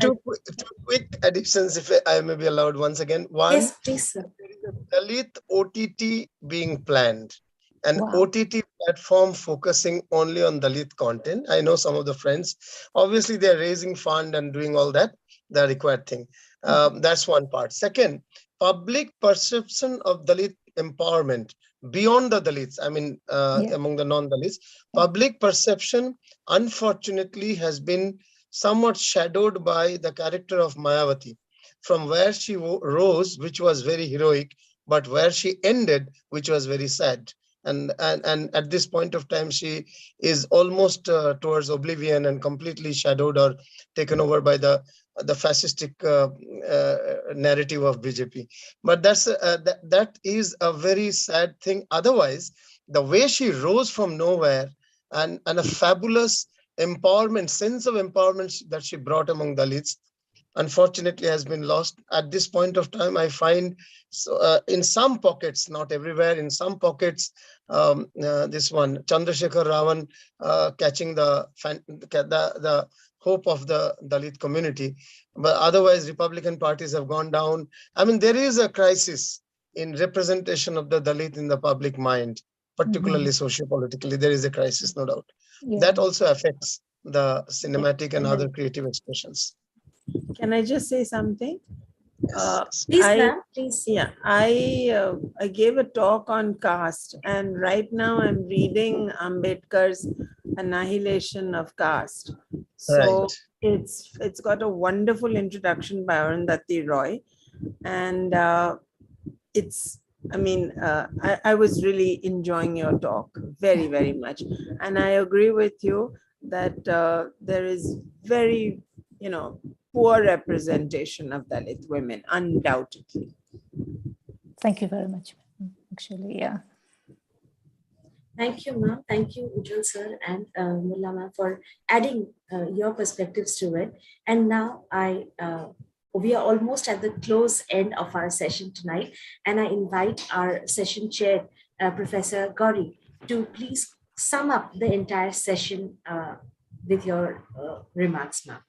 quick additions, if I may be allowed once again. One, Yes, please, sir. there is a Dalit OTT being planned, an Wow. OTT platform focusing only on Dalit content. I know some of the friends, obviously they're raising fund and doing all that, the required thing. That's one part. Second, public perception of Dalit empowerment beyond the Dalits, I mean, among the non-Dalits, public perception, unfortunately, has been somewhat shadowed by the character of Mayawati, from where she rose, which was very heroic, but where she ended, which was very sad. And at this point of time, she is almost towards oblivion and completely shadowed or taken over by the fascistic narrative of BJP. But that is a very sad thing. Otherwise, the way she rose from nowhere and a fabulous empowerment, sense of empowerment that she brought among Dalits, unfortunately has been lost. At this point of time, I find in some pockets, not everywhere, in some pockets, this one, Chandrasekhar Ravan catching the hope of the Dalit community. But otherwise, Republican parties have gone down. I mean, there is a crisis in representation of the Dalit in the public mind, particularly socio-politically. There is a crisis, no doubt. Yeah. That also affects the cinematic and other creative expressions. Can I just say something? Yes. Please, ma'am, please. Yeah, I gave a talk on caste, and right now I'm reading Ambedkar's Annihilation of Caste. So Right. it's got a wonderful introduction by Arundhati Roy, and I was really enjoying your talk very, very much, and I agree with you that there is very, poor representation of Dalit women, undoubtedly. Thank you very much. Actually, yeah. Thank you, ma'am. Thank you, Ujjwal sir and Mullah ma'am, for adding your perspectives to it. And now we are almost at the close end of our session tonight, and I invite our session chair, Professor Gauri, to please sum up the entire session with your remarks, ma'am.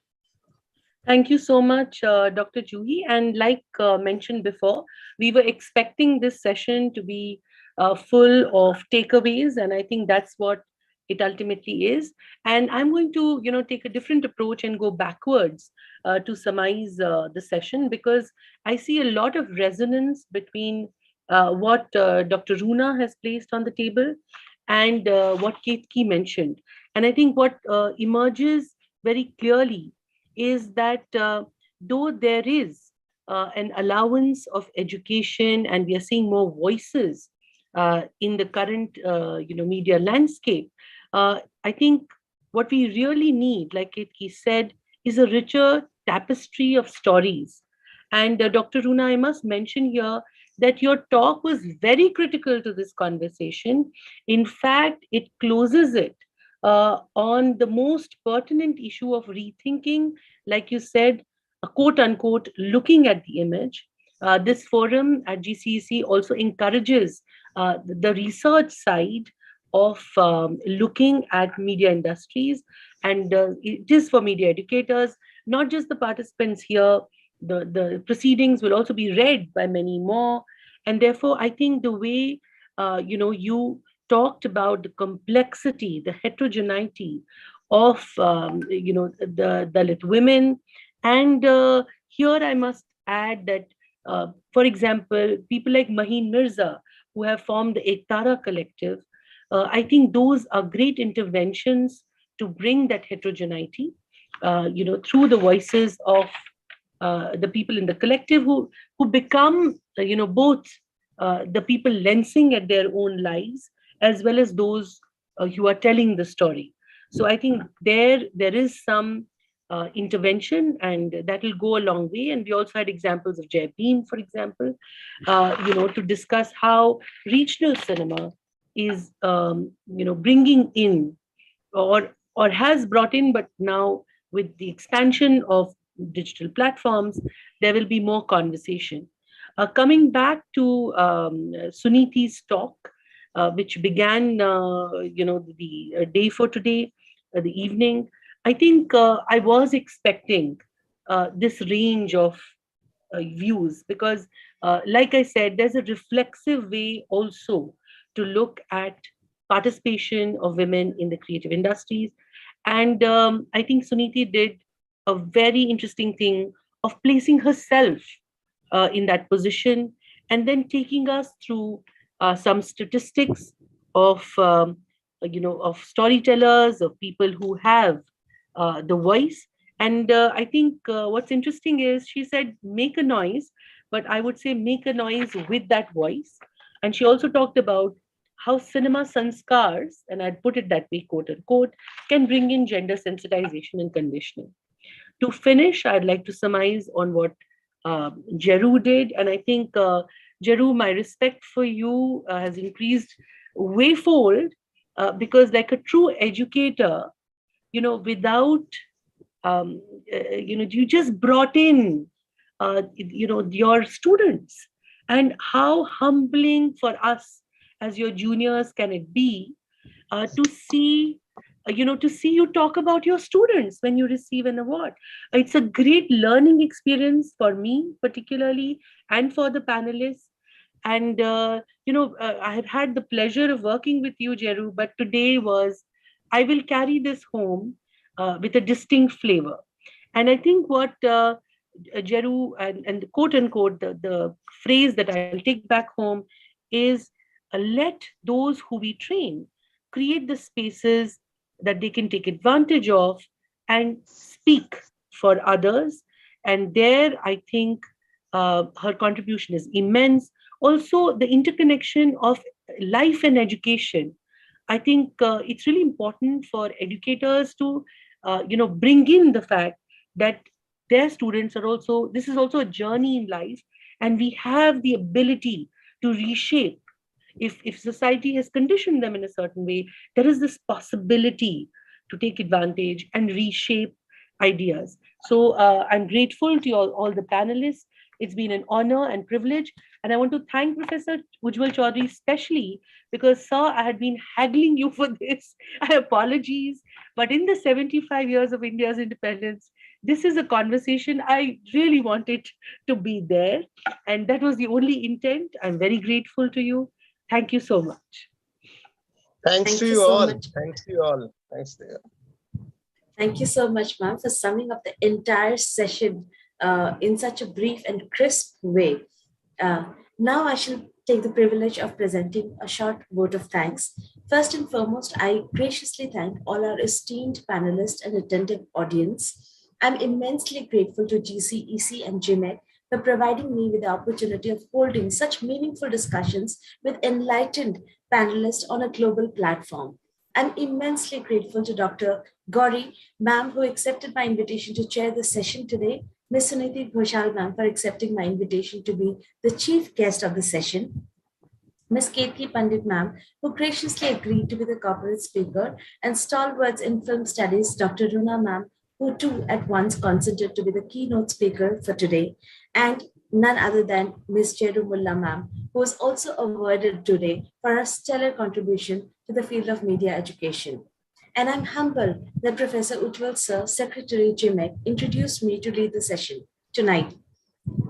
Thank you so much, Dr. Juhi. And like mentioned before, we were expecting this session to be full of takeaways, and I think that's what it ultimately is. And I'm going to, take a different approach and go backwards to surmise the session, because I see a lot of resonance between what Dr. Runa has placed on the table and what Ketki mentioned. And I think what emerges very clearly is that though there is an allowance of education and we are seeing more voices in the current media landscape, I think what we really need, like Ketki said, is a richer tapestry of stories. And Dr. Runa, I must mention here that your talk was very critical to this conversation. In fact, it closes it on the most pertinent issue of rethinking, like you said, quote unquote, looking at the image. This forum at GCEC also encourages the research side of looking at media industries, and it is for media educators, not just the participants here. The proceedings will also be read by many more, and therefore I think the way you talked about the complexity, the heterogeneity of the Dalit women, and here I must add that, for example, people like Maheen Mirza, who have formed the Ektara collective, I think those are great interventions to bring that heterogeneity, through the voices of the people in the collective who become, both the people lensing at their own lives as well as those who are telling the story. So I think there is some intervention, and that will go a long way. And we also had examples of Jai Bhim, for example, to discuss how regional cinema is, bringing in or has brought in, but now with the expansion of digital platforms, there will be more conversation. Coming back to Suniti's talk, which began, the day for today, the evening, I think I was expecting this range of views because, like I said, there's a reflexive way also to look at participation of women in the creative industries. And I think Suniti did a very interesting thing of placing herself in that position and then taking us through some statistics of, of storytellers, of people who have the voice. And I think what's interesting is she said, make a noise, but I would say make a noise with that voice. And she also talked about how cinema sanskars, and I'd put it that way, quote unquote, can bring in gender sensitization and conditioning. To finish, I'd like to surmise on what Jeru did. And I think, Jeru, my respect for you has increased wayfold because like a true educator, without, you just brought in, your students, and how humbling for us as your juniors can it be to see you talk about your students when you receive an award. It's a great learning experience for me particularly, and for the panelists. And I have had the pleasure of working with you, Jeru, but today was, I will carry this home with a distinct flavor. And I think what Jeru, and quote unquote, the phrase that I'll take back home is, let those who we train create the spaces that they can take advantage of and speak for others. And there, I think her contribution is immense. Also, the interconnection of life and education. I think it's really important for educators to, bring in the fact that their students are also, this is also a journey in life, and we have the ability to reshape. If society has conditioned them in a certain way, there is this possibility to take advantage and reshape ideas. So I'm grateful to all the panelists. It's been an honor and privilege. And I want to thank Professor Ujjwal Chaudhary especially because, sir, I had been haggling you for this. I apologies. But in the 75 years of India's independence, this is a conversation I really wanted to be there. And that was the only intent. I'm very grateful to you. Thank you so much. Thanks to you all. Thanks to you all. Thanks to you. Thank you so much, ma'am, for summing up the entire session in such a brief and crisp way. Now I shall take the privilege of presenting a short vote of thanks. First and foremost, I graciously thank all our esteemed panelists and attentive audience. I'm immensely grateful to GCEC and GMEC for providing me with the opportunity of holding such meaningful discussions with enlightened panelists on a global platform. I'm immensely grateful to Dr. Gauri, ma'am, who accepted my invitation to chair the session today, Ms. Suniti Ghoshal, ma'am, for accepting my invitation to be the chief guest of the session, Ms. Ketki Pandit, ma'am, who graciously agreed to be the corporate speaker, and Stalwarts in Film Studies, Dr. Runa, ma'am, who too at once consented to be the keynote speaker for today, and none other than Ms. Jeru Mullah, ma'am, who was also awarded today for her stellar contribution to the field of media education. And I'm humbled that Professor Ujjwal Sir, Secretary GMEC, introduced me to lead the session tonight.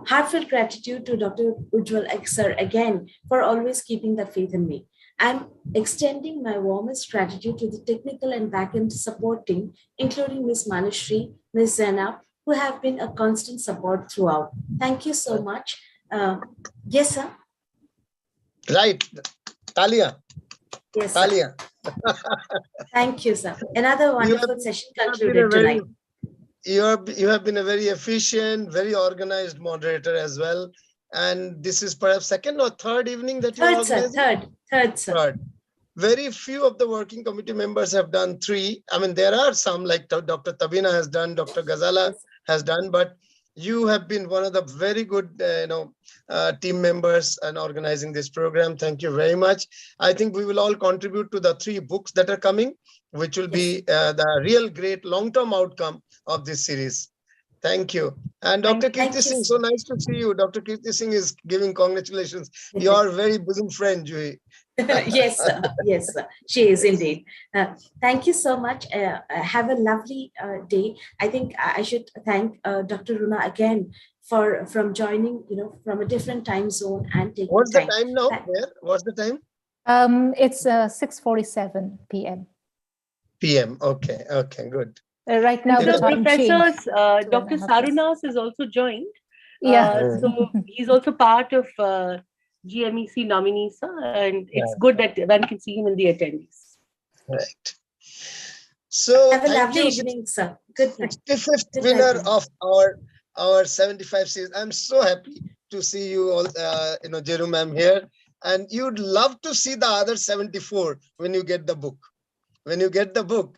Heartfelt gratitude to Dr. Ujjwal Sir again for always keeping that faith in me. I'm extending my warmest gratitude to the technical and back-end support team, including Ms. Manushree, Ms. Zainab, who have been a constant support throughout. Thank you so much. Yes, sir? Right. Talia. Yes, Talia. Thank you, sir. Another wonderful session concluded tonight. You have been a very efficient, very organized moderator as well. And this is perhaps second or third evening that you organized? Third, sir. Third. Very few of the working committee members have done three. I mean, there are some like Dr. Tabina has done, Dr. Ghazala has done, but you have been one of the very good, team members in organizing this program. Thank you very much. I think we will all contribute to the 3 books that are coming, which will be the real great long-term outcome of this series. Thank you. And Thank- Dr. thank Kirti you. Singh, so nice to see you. Dr. Kirti Singh is giving congratulations. You are a very bosom friend, Juhi. Yes, yes, she is indeed. Thank you so much. Have a lovely day. I think I should thank Dr. Runa again from joining, from a different time zone and taking What's the time. time now? Where? What's the time? It's 6:47 p.m. PM. Okay. Okay. Good. Right now, And the the time changed. professors, to Dr. 1.5 hours. Sarunas is also joined. Yeah. So he's also part of GMEC nominees, and it's good that one can see him in the attendees. Right. So Have a thank lovely you. evening, sir. Good night. 65th Good winner night. of our 75 series. I'm so happy to see you all, Jeru ma'am here. And you'd love to see the other 74 when you get the book. When you get the book,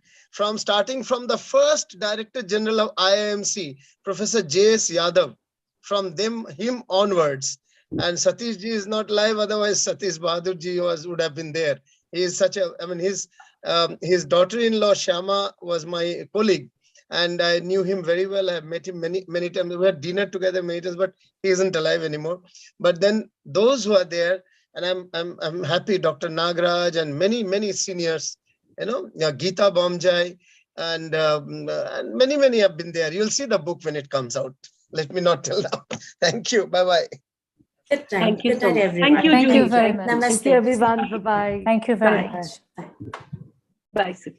starting from the first Director General of IIMC, Professor J.S. Yadav, from him onwards. And Satish ji is not live, otherwise Satish Bahadur ji would have been there. He is such a, his daughter-in-law Shama was my colleague, and I knew him very well. I have met him many times. We had dinner together many times, but he isn't alive anymore. But then those who are there, and I'm happy, Dr. Nagraj and many seniors, Geeta Bomjai, and many have been there. You'll see the book when it comes out. Let me not tell now. Thank you. Bye-bye. Good night. Thank you Good so night, much. everyone. Thank you, Thank you Juhi. very much. Namaste. Thank you, everyone. Bye-bye. Thank you very Bye. much. Bye. Bye, Sati.